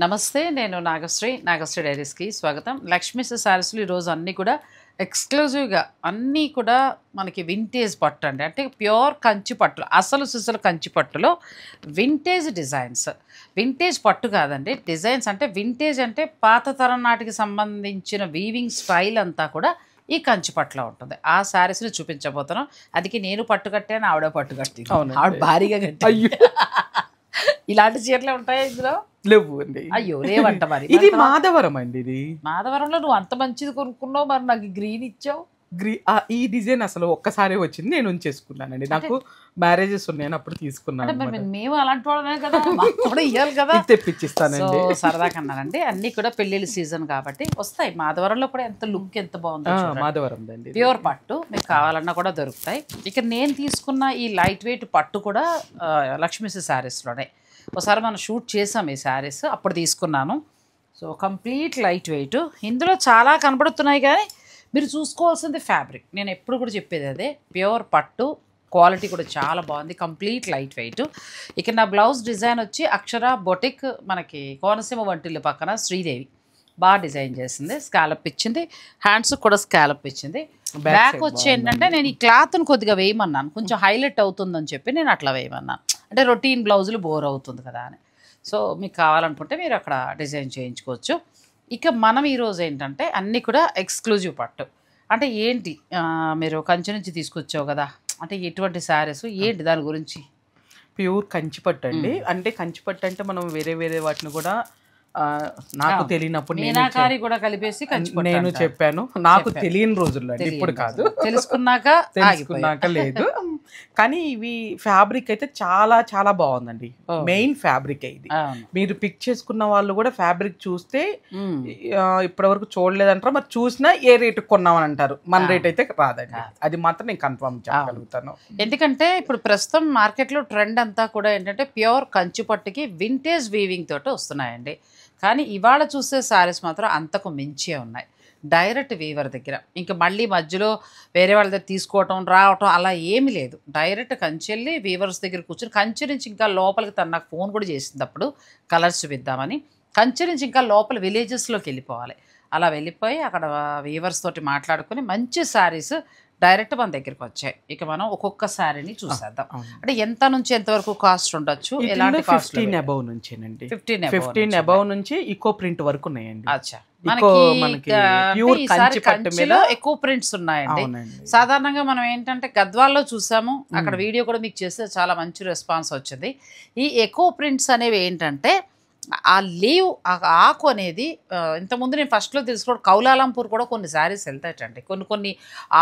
నమస్తే నేను నాగశ్రీ డైరీస్కి స్వాగతం. లక్ష్మీస్ శారీస్లు ఈరోజు అన్నీ కూడా ఎక్స్క్లూజివ్గా అన్నీ కూడా మనకి వింటేజ్ పట్టు అండి. అంటే ప్యూర్ కంచి పట్టులు, అసలు సిసలు కంచి పట్టులో వింటేజ్ డిజైన్స్. వింటేజ్ పట్టు కాదండి, డిజైన్స్. అంటే వింటేజ్ అంటే పాత తరం నాటికి సంబంధించిన వీవింగ్ స్టైల్ అంతా కూడా ఈ కంచి పట్టులో ఉంటుంది. ఆ శారీస్ని చూపించబోతున్నాం. అందుకే నేను పట్టు కట్టాను, ఆవిడ పట్టు కట్టి, ఆవిడ భారీగా కట్టి. ఇలాంటి చీరలే ఉంటాయా ఇందులో? లేవు అండి. అయ్యో లేవంట. మరి ఇది మాధవరం అండి. ఇది మాధవరంలో నువ్వు అంత మంచిది కొనుక్కున్నావు, మరి నాకు గ్రీన్ ఇచ్చావు. ఈ డిజైన్ అసలు ఒక్కసారి వచ్చింది, నేను ఉంచేసుకున్నానండి. నాకు మ్యారేజెస్ ఉన్నాయని అప్పుడు తీసుకున్నాను. మేము అలాంటి వాళ్ళమే కదా, మాకు కూడా ఇవ్వాలి కదా, తెప్పించిస్తానండి. సరదా కన్నానండి. అన్నీ కూడా పెళ్ళిళ్ళ సీజన్ కాబట్టి వస్తాయి. మాధవరంలో కూడా ఎంత లుక్ ఎంత బాగుంది. మాధవరం ప్యూర్ పట్టు మీకు కావాలన్నా కూడా దొరుకుతాయి. ఇక నేను తీసుకున్న ఈ లైట్ వెయిట్ పట్టు కూడా లక్ష్మీస్ శారీస్లోనే ఒకసారి మనం షూట్ చేసాం ఈ శారీస్, అప్పుడు తీసుకున్నాను. So complete light weight. ఇందులో చాలా కనబడుతున్నాయి కానీ మీరు చూసుకోవాల్సింది ఫ్యాబ్రిక్. నేను ఎప్పుడు కూడా చెప్పేది అదే, ప్యూర్ పట్టు క్వాలిటీ కూడా చాలా బాగుంది, కంప్లీట్ లైట్ వెయిట్. ఇక నా బ్లౌజ్ డిజైన్ వచ్చి అక్షర బొటిక్, మనకి కోనసీమ వంటిల్లు పక్కన శ్రీదేవి బాగా డిజైన్ చేసింది. స్కాలప్ ఇచ్చింది, హ్యాండ్స్ కూడా స్కాలప్ ఇచ్చింది. బ్యాక్ వచ్చి ఏంటంటే నేను ఈ క్లాత్ను కొద్దిగా వేయమన్నాను, కొంచెం హైలైట్ అవుతుందని చెప్పి నేను అట్లా వేయమన్నాను. అంటే రొటీన్ బ్లౌజులు బోర్ అవుతుంది కదా అని. సో మీకు కావాలనుకుంటే మీరు అక్కడ డిజైన్ చేయించుకోవచ్చు. ఇక మనం ఈరోజు ఏంటంటే అన్నీ కూడా ఎక్స్క్లూజివ్ పట్టు. అంటే ఏంటి, మీరు కంచి నుంచి తీసుకొచ్చావు కదా, అంటే ఎటువంటి శారీస్ ఏంటి దాని గురించి? ప్యూర్ కంచిపట్టు అండి. అంటే కంచిపట్టు అంటే మనం వేరే వాటిని కూడా నాకు తెలియనప్పుడు మీనాకారి కూడా కలిపేసి నేను చెప్పాను. నాకు తెలియని రోజుల్లో అండి, ఇప్పుడు కాదు, తెలుసుకున్నాక లేదు. కానీ ఇవి ఫ్యాబ్రిక్ అయితే చాలా చాలా బాగుందండి. మెయిన్ ఫ్యాబ్రిక్ ఇది. మీరు పిక్ చేసుకున్న వాళ్ళు కూడా ఫ్యాబ్రిక్ చూస్తే ఇప్పటి వరకు చూడలేదంటారు, మరి చూసినా ఏ రేటు కొన్నామని అంటారు. మన రేట్ అయితే రాదండి, అది మాత్రం నేను కన్ఫర్మ్ చేయగలుగుతాను. ఎందుకంటే ఇప్పుడు ప్రస్తుతం మార్కెట్లో ట్రెండ్ అంతా కూడా ఏంటంటే ప్యూర్ కంచి పట్టుకి వింటేజ్ వీవింగ్ తోటి వస్తున్నాయండి. కానీ ఇవాళ చూసే శారీస్ మాత్రం అంతకు మించే ఉన్నాయి. డైరెక్ట్ వీవర్ దగ్గర, ఇంకా మళ్ళీ మధ్యలో వేరే వాళ్ళ దగ్గర తీసుకోవటం రావటం అలా ఏమీ లేదు. డైరెక్ట్ కంచి వెళ్ళి వీవర్స్ దగ్గర కూర్చొని, కంచి నుంచి ఇంకా లోపలికి తను నాకు ఫోన్ కూడా చేసింది అప్పుడు కలర్స్ చూపిద్దామని. కంచి నుంచి ఇంకా లోపల విలేజెస్లోకి వెళ్ళిపోవాలి. అలా వెళ్ళిపోయి అక్కడ వీవర్స్ తోటి మాట్లాడుకొని మంచి శారీస్ డైరెక్ట్ మన దగ్గరికి వచ్చాయి. ఇక మనం ఒక్కొక్క శారీని చూసేద్దాం. అంటే ఎంత నుంచి ఎంతవరకు కాస్ట్ ఉండొచ్చు, ఎలాంటి 15 అబౌవ్ నుంచేనండి. 15 అబౌవ్ నుంచి ఈకో ప్రింట్ వరకు ఉన్నాయండి. అచ్చా, కంచిలో ఎక్కువ ప్రింట్స్ ఉన్నాయండి. సాధారణంగా మనం ఏంటంటే గద్వాల్లో చూసాము, అక్కడ వీడియో కూడా మీకు చేస్తే చాలా మంచి రెస్పాన్స్ వచ్చింది. ఈ ఎక్కువ ప్రింట్స్ అనేవి ఏంటంటే ఆ లీవ్, ఆ ఆకు అనేది ఇంతకుముందు నేను ఫస్ట్లో తెలుసుకోవడం, కౌలాలంపూర్ కూడా కొన్ని శారీస్ వెళ్తాయటండి. కొన్ని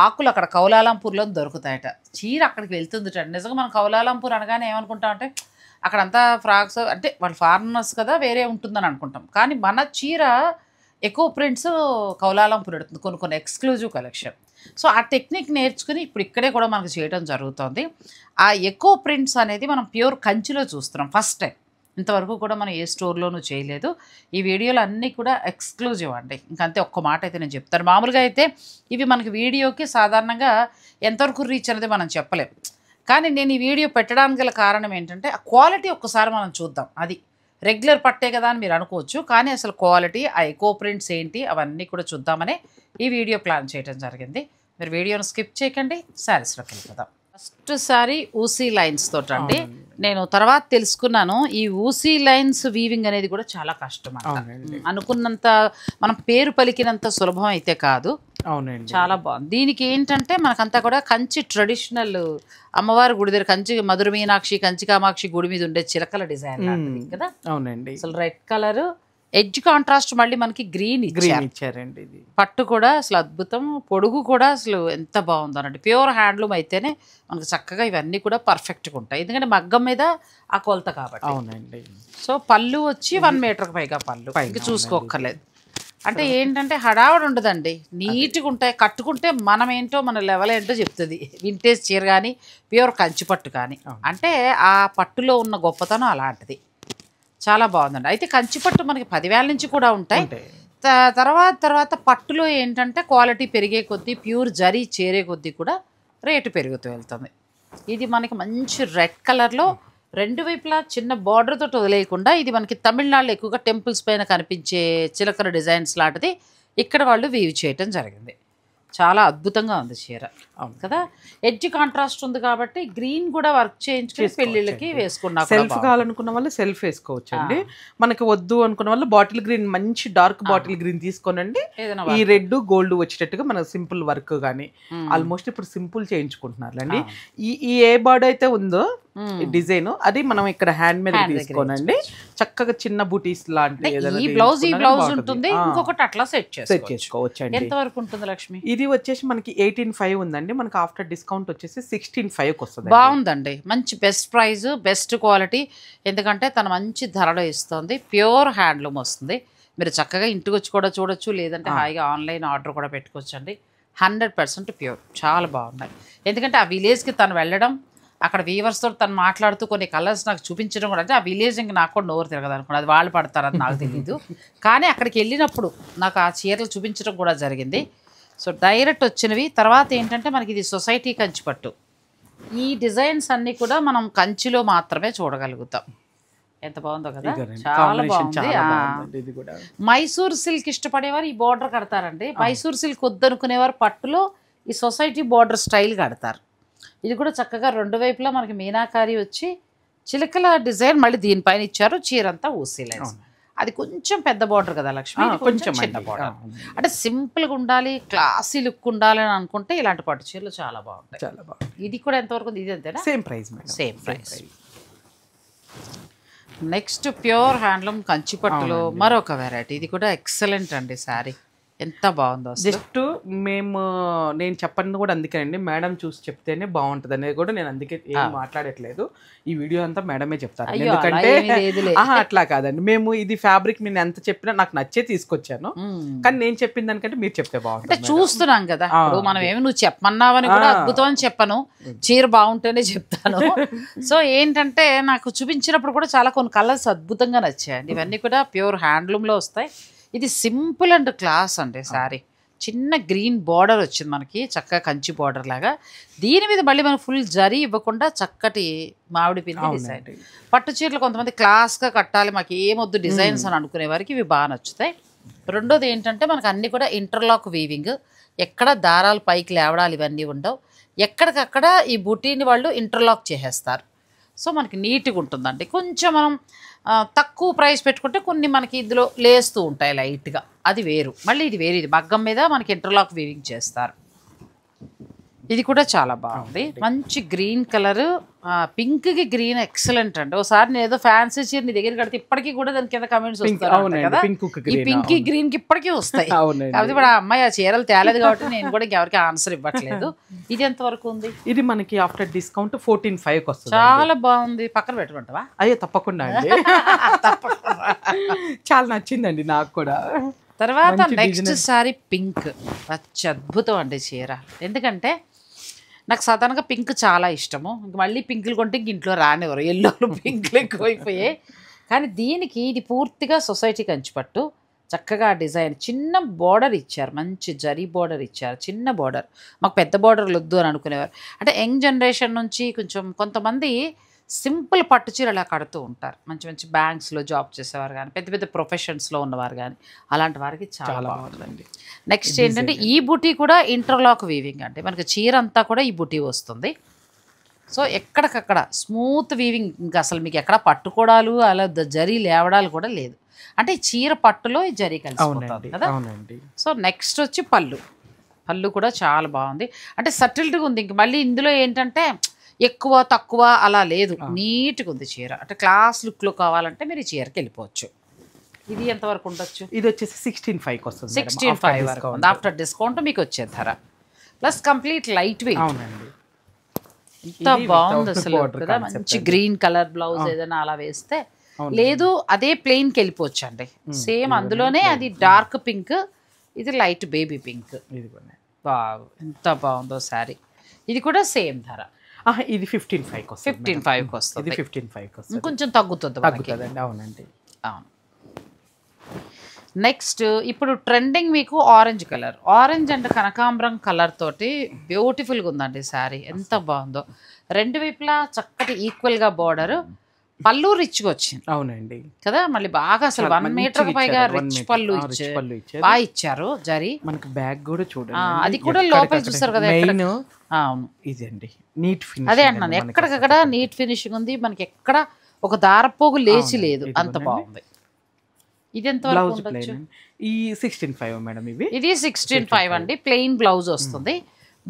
ఆకులు అక్కడ కౌలాలంపూర్లో దొరుకుతాయట. చీర అక్కడికి వెళ్తుందిట. నిజంగా మనం కౌలాలంపూర్ అనగానే ఏమనుకుంటాం అంటే అక్కడంతా ఫ్రాక్స్, అంటే వాళ్ళు ఫారినర్స్ కదా, వేరే ఉంటుందని అనుకుంటాం. కానీ మన చీర ఎక్కువ ప్రింట్స్ కౌలాలంపూర్ పెడుతుంది, కొన్ని ఎక్స్క్లూజివ్ కలెక్షన్. సో ఆ టెక్నిక్ నేర్చుకుని ఇప్పుడు ఇక్కడే కూడా మనకు చేయడం జరుగుతుంది. ఆ ఎక్కువ ప్రింట్స్ అనేది మనం ప్యూర్ కంచిలో చూస్తున్నాం ఫస్ట్ టైం. ఇంతవరకు కూడా మనం ఏ స్టోర్లోనూ చేయలేదు. ఈ వీడియోలు అన్నీ కూడా ఎక్స్క్లూజివ్ అండి. ఇంకంతే ఒక్క మాట అయితే నేను చెప్తాను. మామూలుగా అయితే ఇవి మనకి వీడియోకి సాధారణంగా ఎంతవరకు రీచ్ అనేది మనం చెప్పలేం. కానీ నేను ఈ వీడియో పెట్టడానికి గల కారణం ఏంటంటే ఆ క్వాలిటీ ఒక్కసారి మనం చూద్దాం. అది రెగ్యులర్ పట్టే కదా అని మీరు అనుకోవచ్చు, కానీ అసలు క్వాలిటీ, ఆ ఎకో ప్రింట్స్ ఏంటి అవన్నీ కూడా చూద్దామని ఈ వీడియో ప్లాన్ చేయడం జరిగింది. మీరు వీడియోను స్కిప్ చేయకండి, శారీస్లోకి వెళ్ళిపోదాం. ఫస్ట్ సారీ ఊసీ లైన్స్ తోటండి. నేను తర్వాత తెలుసుకున్నాను ఈ ఊసీ లైన్స్ వీవింగ్ అనేది కూడా చాలా కష్టం అంట. అనుకున్నంత మనం పేరు పలికినంత సులభం అయితే కాదు. అవునండి, చాలా బాగుంది. దీనికి ఏంటంటే మనకంతా కూడా కంచి ట్రెడిషనల్ అమ్మవారి గుడి దగ్గర కంచి మధుర మీనాక్షి, కంచి కామాక్షి గుడి మీద ఉండే చిలకల డిజైన్ కదా. అవునండి, అసలు రెడ్ కలర్ ఎడ్జ్ కాంట్రాస్ట్, మళ్ళీ మనకి గ్రీన్ ఇచ్చారండి. ఇది పట్టు కూడా అసలు అద్భుతం, పొడుగు కూడా అసలు ఎంత బాగుందో అన్నట్టు. ప్యూర్ హ్యాండ్లూమ్ అయితేనే మనకు చక్కగా ఇవన్నీ కూడా పర్ఫెక్ట్గా ఉంటాయి, ఎందుకంటే మగ్గం మీద ఆ కొలత కాబట్టి. అవునండి. సో పళ్ళు వచ్చి 1 మీటర్కి పైగా పళ్ళు, ఇంక చూసుకోక్కర్లేదు. అంటే ఏంటంటే హడావుడు ఉండదండి, నీట్గా ఉంటాయి. కట్టుకుంటే మనం ఏంటో మన లెవెల్ ఏంటో చెప్తుంది. వింటేజ్ చీర కానీ ప్యూర్ కంచి పట్టు కానీ, అంటే ఆ పట్టులో ఉన్న గొప్పతనం అలాంటిది. చాలా బాగుందండి. అయితే కంచిపట్టు మనకి 10,000 నుంచి కూడా ఉంటాయి. తర్వాత పట్టులో ఏంటంటే క్వాలిటీ పెరిగే కొద్దీ, ప్యూర్ జరీ చేరే కొద్దీ కూడా రేటు పెరుగుతూ వెళ్తుంది. ఇది మనకి మంచి రెడ్ కలర్లో రెండు వైపులా చిన్న బార్డర్ తోటి వదిలేయకుండా ఇది మనకి తమిళనాడులో ఎక్కువగా టెంపుల్స్ పైన కనిపించే చిలకల డిజైన్స్ లాంటిది ఇక్కడ వాళ్ళు వీవ్ చేయటం జరిగింది. చాలా అద్భుతంగా ఉంది చీర. అవును కదా, ఎడ్జ్ కాంట్రాస్ట్ ఉంది కాబట్టి గ్రీన్ కూడా వర్క్ చేయించుకుని పెళ్ళిళ్ళకి వేసుకున్నా. సెల్ఫ్ కావాలనుకున్న వాళ్ళు సెల్ఫ్ వేసుకోవచ్చు అండి. మనకి వద్దు అనుకున్న వాళ్ళు బాటిల్ గ్రీన్, మంచి డార్క్ బాటిల్ గ్రీన్ తీసుకోనండి. ఈ రెడ్ గోల్డ్ వచ్చేటట్టుగా మన సింపుల్ వర్క్ కానీ ఆల్మోస్ట్ ఇప్పుడు సింపుల్ చేయించుకుంటున్నారు అండి. ఈ ఏ బార్డర్ అయితే ఉందో డిజైన్ అది మనం ఇక్కడ హ్యాండ్ మీద తీసుకోనండి. చక్కగా చిన్న బూటీస్ లాంటి ఈ బ్లౌజ్ ఉంటుంది, ఇంకొకటి అట్లా సెట్ చేసుకోవచ్చు అండి. ఎంత వరకు ఉంటుంది లక్ష్మి? ఇది వచ్చేసి మనకి 18,500 ఉందండి. మనకి ఆఫ్టర్ డిస్కౌంట్ వచ్చేసి 16,500 వస్తుంది. బాగుందండి, మంచి బెస్ట్ ప్రైస్, బెస్ట్ క్వాలిటీ. ఎందుకంటే తను మంచి ధరలో ఇస్తుంది. ప్యూర్ హ్యాండ్లూమ్ వస్తుంది. మీరు చక్కగా ఇంటికి వచ్చి కూడా చూడొచ్చు, లేదంటే హాయిగా ఆన్లైన్ ఆర్డర్ కూడా పెట్టుకోవచ్చు అండి. 100% ప్యూర్, చాలా బాగున్నాయి. ఎందుకంటే ఆ విలేజ్కి తను వెళ్ళడం, అక్కడ వీవర్స్తో తను మాట్లాడుతూ కొన్ని కలర్స్ నాకు చూపించడం కూడా, అంటే ఆ విలేజ్ ఇంక నాకు కూడా నోరు తిరగదు అనుకోండి, అది వాళ్ళు పడతారని నాకు తెలీదు. కానీ అక్కడికి వెళ్ళినప్పుడు నాకు ఆ చీరలు చూపించడం కూడా జరిగింది. సో డైరెక్ట్ వచ్చినవి. తర్వాత ఏంటంటే మనకి ఇది సొసైటీ కంచిపట్టు. ఈ డిజైన్స్ అన్నీ కూడా మనం కంచిలో మాత్రమే చూడగలుగుతాం. ఎంత బాగుందో కదా, చాలా బాగుంది. మైసూర్ సిల్క్ ఇష్టపడేవారు ఈ బార్డర్ కడతారండి. మైసూర్ సిల్క్ వద్దనుకునేవారు పట్టులో ఈ సొసైటీ బార్డర్ స్టైల్ కడతారు. ఇది కూడా చక్కగా రెండు వైపులా మనకి మీనాకారి వచ్చి చిలకల డిజైన్ మళ్ళీ దీనిపైన ఇచ్చారు. చీరంతా ఊసీ లైన్స్. అది కొంచెం పెద్ద బార్డర్ కదా లక్ష్మి, కొంచెం చిన్న బార్డర్. అంటే సింపుల్గా ఉండాలి, క్లాసీ లుక్ ఉండాలి అని అనుకుంటే ఇలాంటి పట్టు చీరలు చాలా బాగుంటాయి. చాలా బాగుంది. ఇది కూడా ఎంతవరకు ఉంది? ఇది అంతేనా? Same price. Same price. Next pure handloom కంచిపట్టులో మరొక వెరైటీ. ఇది కూడా ఎక్సలెంట్ అండి శారీ. ఎంత బాగుందో. జస్ట్ నేను చెప్పండి కూడా అందుకేనండి, మేడం చూసి చెప్తేనే బాగుంటుంది అనేది కూడా నేను అందుకే ఏం మాట్లాడట్లేదు. ఈ వీడియో అంతా మేడమే చెప్తారు. ఎందుకంటే అట్లా కాదండి, మేము ఇది ఫ్యాబ్రిక్ నేను ఎంత చెప్పినా నాకు నచ్చే తీసుకొచ్చాను. కానీ నేను చెప్పిన దానికంటే మీరు చెప్తే బాగుంటుంది. చూస్తున్నాం కదా, మనం ఏమి నువ్వు చెప్పమన్నావని కూడా అద్భుతం అని చెప్పను, చీర బాగుంటేనే చెప్తాను. సో ఏంటంటే నాకు చూపించినప్పుడు కూడా చాలా కొన్ని కలర్స్ అద్భుతంగా నచ్చాయండి. ఇవన్నీ కూడా ప్యూర్ హ్యాండ్లూమ్లో వస్తాయి. ఇది సింపుల్ అండ్ క్లాస్ అండి శారీ. చిన్న గ్రీన్ బార్డర్ వచ్చింది మనకి, చక్కగా కంచి బార్డర్ లాగా. దీని మీద మళ్ళీ మనం ఫుల్ జరీ ఇవ్వకుండా చక్కటి మామిడి పిండి డిజైన్. పట్టు చీరలు కొంతమంది క్లాస్గా కట్టాలి, మాకు ఏమొద్దు డిజైన్స్ అని అనుకునే వారికి ఇవి బాగా నచ్చుతాయి. రెండోది ఏంటంటే మనకు అన్నీ కూడా ఇంటర్లాక్ వీవింగ్. ఎక్కడ దారాలు పైకి లేవడాలు ఇవన్నీ ఉండవు. ఎక్కడికక్కడ ఈ బుటీని వాళ్ళు ఇంటర్లాక్ చేసేస్తారు. సో మనకి నీట్గా ఉంటుందండి. కొంచెం మనం తక్కువ ప్రైస్ పెట్టుకుంటే కొన్ని మనకి ఇందులో లేస్తూ ఉంటాయి లైట్గా, అది వేరు. మళ్ళీ ఇది వేరు, ఇది మగ్గం మీద మనకి ఇంటర్లాక్ వీవింగ్ చేస్తారు. ఇది కూడా చాలా బాగుంది. మంచి గ్రీన్ కలర్, పింక్కి గ్రీన్ ఎక్సలెంట్ అండి. ఒకసారి నేను ఏదో ఫ్యాన్సీ చీర నీ దగ్గర కడితే ఇప్పటికీ కూడా దాని కింద కమెంట్స్ వస్తాయి కదా, ఈ పింక్ గ్రీన్ కి ఇప్పటికీ వస్తాయి. కాబట్టి ఇప్పుడు ఆ అమ్మాయి ఆ చీరలు తేలేదు కాబట్టి నేను కూడా ఇంకెవరికి ఆన్సర్ ఇవ్వట్లేదు. ఇది ఎంత వరకు ఉంది? ఇది మనకి ఆఫ్టర్ డిస్కౌంట్ 14,500 వస్తుంది. చాలా బాగుంది. పక్కన పెట్టుకుంటావా? అయ్యో తప్పకుండా అండి. చాలా నచ్చిందండి నాకు కూడా. తర్వాత నెక్స్ట్ సారీ పింక్, అద్భుతం అండి చీర. ఎందుకంటే నాకు సాధారణంగా పింక్ చాలా ఇష్టము. ఇంక మళ్ళీ పింకులు కొంటే ఇంక ఇంట్లో రానివ్వరు, ఎల్లోలు పింకులు ఎక్కువైపోయాయి. కానీ దీనికి ఇది పూర్తిగా సొసైటీ కంచిపట్టు. చక్కగా డిజైన్, చిన్న బార్డర్ ఇచ్చారు, మంచి జరీ బార్డర్ ఇచ్చారు, చిన్న బార్డర్. మాకు పెద్ద బార్డర్లు వద్దు అని అనుకునేవారు. అంటే యంగ్ జనరేషన్ నుంచి కొంచెం కొంతమంది సింపుల్ పట్టు చీర అలా కడుతూ ఉంటారు. మంచి మంచి బ్యాంక్స్లో జాబ్ చేసేవారు కానీ, పెద్ద పెద్ద ప్రొఫెషన్స్లో ఉన్నవారు కానీ, అలాంటి వారికి చాలా బాగుంటుందండి. నెక్స్ట్ ఏంటంటే ఈ బుటీ కూడా ఇంటర్లాక్ వీవింగ్ అండి. మనకి చీర అంతా కూడా ఈ బుటీ వస్తుంది. సో ఎక్కడికక్కడ స్మూత్ వీవింగ్. ఇంకా అసలు మీకు ఎక్కడ పట్టుకోవడాలు అలా జరీ లేవడాలు కూడా లేదు. అంటే ఈ చీర పట్టులో ఈ జరీ కలిసి కదా. సో నెక్స్ట్ వచ్చి పళ్ళు కూడా చాలా బాగుంది. అంటే సటిల్డ్గా ఉంది. ఇంక మళ్ళీ ఇందులో ఏంటంటే ఎక్కువ తక్కువ అలా లేదు, నీట్గా ఉంది చీర. అంటే క్లాస్ లుక్లో కావాలంటే మీరు ఈ చీరకి వెళ్ళిపోవచ్చు. ఇది ఎంతవరకు ఉండొచ్చు? ఇది వచ్చేసి 16,500 వస్తుంది. 16,500 వరకు ఉంది ఆఫ్టర్ డిస్కౌంట్ మీకు వచ్చే ధర. Plus complete light weight. అవునండి. ఎంత బాగుంది అసలు కదా. మంచి గ్రీన్ కలర్ బ్లౌజ్ ఏదైనా అలా వేస్తే, లేదు అదే ప్లెయిన్కి వెళ్ళిపోవచ్చు అండి. సేమ్ అందులోనే అది డార్క్ పింక్, ఇది లైట్ బేబీ పింక్. బాగు ఎంత బాగుందో శారీ. ఇది కూడా సేమ్ ధర. ఇది 15,500 వస్తుంది. 15,500 వస్తుంది. ఇది 15,500 వస్తుంది. కొంచెం తగ్గుతుందండి. అవునండి. అవును. నెక్స్ట్ ఇప్పుడు ట్రెండింగ్ మీకు ఆరెంజ్ కలర్, ఆరెంజ్ అండ్ కనకాంబరం కలర్ తోటి బ్యూటిఫుల్గా ఉందండి శారీ. ఎంత బాగుందో. రెండు వైపులా చక్కటి ఈక్వల్గా బార్డర్, పళ్ళు రిచ్గా వచ్చింది. అవునండి కదా, మళ్ళీ బాగా అసలు 1 మీటర్ పైగా రిచ్ పళ్ళు బాగా ఇచ్చారు. జరీ మనకి బ్యాగ్ కూడా చూడండి, అది కూడా లోపల చూస్తారు కదా. అవును, ఇదండి నీట్ ఫినిషింగ్. అదే అంటున్నాను, ఎక్కడికక్కడ నీట్ ఫినిషింగ్ ఉంది. మనకి ఎక్కడ ఒక దారపోగు లేచి లేదు, అంత బాగుంది. ఇది ఎంత వరకు ఉండొచ్చు? ఈ 16.5 మేడం. ఇది 16.5 అండి. ప్లెయిన్ బ్లౌజ్ వస్తుంది.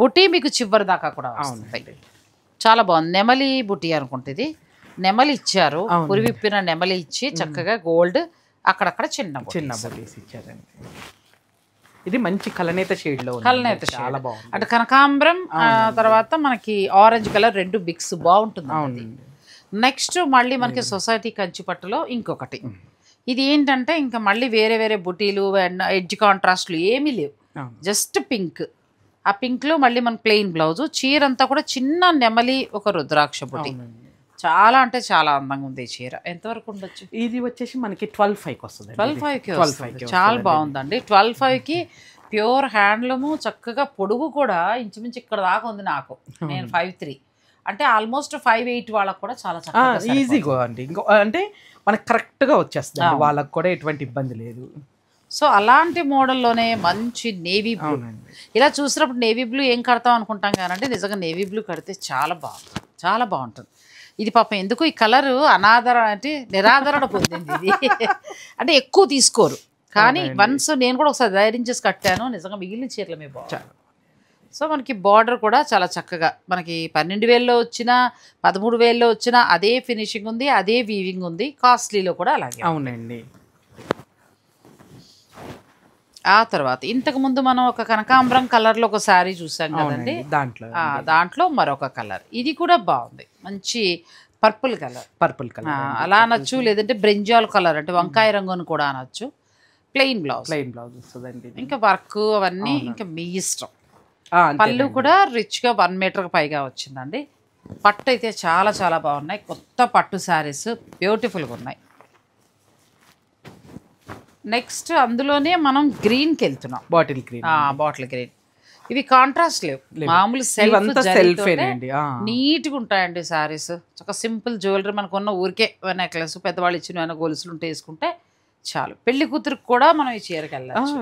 బుటీ మీకు చివరి దాకా కూడా వస్తుంది. చాలా బాగుంది. నెమలి బుటీ అనుకుంటే ఇది నెమలి ఇచ్చారు, పురివిప్పిన నెమలి ఇచ్చి చక్కగా గోల్డ్ అక్కడక్కడ చిన్న బుటీస్ ఇచ్చారండి. ఇది మంచి కలనేత షేడ్ లో, కలనేత చాలా బాగుంది. అంటే కనకాంబరం తర్వాత మనకి ఆరెంజ్ కలర్, రెండు బిక్స్ బాగుంటుంది. నెక్స్ట్ మళ్ళీ మనకి సొసైటీ కంచి పట్టులో ఇంకొకటి. ఇది ఏంటంటే ఇంకా మళ్ళీ వేరే వేరే బుటీలు ఎడ్జ్ కాంట్రాస్ట్లు ఏమీ లేవు, జస్ట్ పింక్. ఆ పింక్ లో మళ్ళీ మన ప్లెయిన్ బ్లౌజ్. చీర అంతా కూడా చిన్న నెమలి ఒక రుద్రాక్ష బుటీ. చాలా అంటే చాలా అందంగా ఉంది ఈ చీర. ఎంతవరకు ఉండొచ్చు? ఇది వచ్చేసి మనకి 12.5 వస్తుంది. 12.5 చాలా బాగుందండి. 12.5కి ప్యూర్ హ్యాండ్లూము, చక్కగా పొడుగు కూడా ఇంచుమించు ఇక్కడ దాకా ఉంది నాకు. నేను 5'3", అంటే ఆల్మోస్ట్ 5'8" వాళ్ళకి కూడా చాలా చక్కగా ఈజీగా అండి. అంటే మనకు కరెక్ట్గా వచ్చేస్తుంది, వాళ్ళకి కూడా ఎటువంటి ఇబ్బంది లేదు. సో అలాంటి మోడల్లోనే మంచి నేవీ బ్లూ. ఇలా చూసినప్పుడు నేవీ బ్లూ ఏం కడతాం అనుకుంటాం కానీ నిజంగా నేవీ బ్లూ కడితే చాలా బాగుంటుంది, చాలా బాగుంటుంది. ఇది పాపం ఎందుకు ఈ కలర్ నిరాదరణ పొందింది ఇది. అంటే ఎక్కువ తీసుకోరు కానీ వన్స్ నేను కూడా ఒకసారి ధైర్యం చేసి కట్టాను, నిజంగా మిగిలిన చీరలు మీ బాగుంది. సో మనకి బార్డర్ కూడా చాలా చక్కగా మనకి 12,000లో వచ్చినా 13,000లో వచ్చినా అదే ఫినిషింగ్ ఉంది, అదే వీవింగ్ ఉంది. కాస్ట్లీలో కూడా అలాగే. అవునండి. ఆ తర్వాత ఇంతకు ముందు మనం ఒక కనకాంబరం కలర్లో ఒక శారీ చూసాం కదండి, దాంట్లో మరొక కలర్. ఇది కూడా బాగుంది, మంచి పర్పుల్ కలర్. అలా అనొచ్చు, లేదంటే బ్రింజాల్ కలర్ అంటే వంకాయ రంగు అని కూడా అనొచ్చు. ప్లెయిన్ బ్లౌజ్ వస్తుందండి. ఇంకా వర్క్ అవన్నీ ఇంకా మీ ఇష్టం. పళ్ళు కూడా రిచ్గా 1 మీటర్ పైగా వచ్చిందండి. పట్టు అయితే చాలా చాలా బాగున్నాయి. కొత్త పట్టు శారీస్ బ్యూటిఫుల్గా ఉన్నాయి. నెక్స్ట్ అందులోనే మనం గ్రీన్కి వెళ్తున్నాం, బాటిల్ గ్రీన్. ఇవి కాంట్రాస్ట్ లేవు, మామూలు సెల్ఫ్ నీట్గా ఉంటాయండి శారీస్. ఒక సింపుల్ జ్యువెలరీ మనకు ఉన్న ఊరికే నెక్లెస్, పెద్దవాళ్ళు ఇచ్చిన గొలుసులు ఉంటే వేసుకుంటే చాలు. పెళ్లి కూతురికి కూడా మనం ఈ చీరకి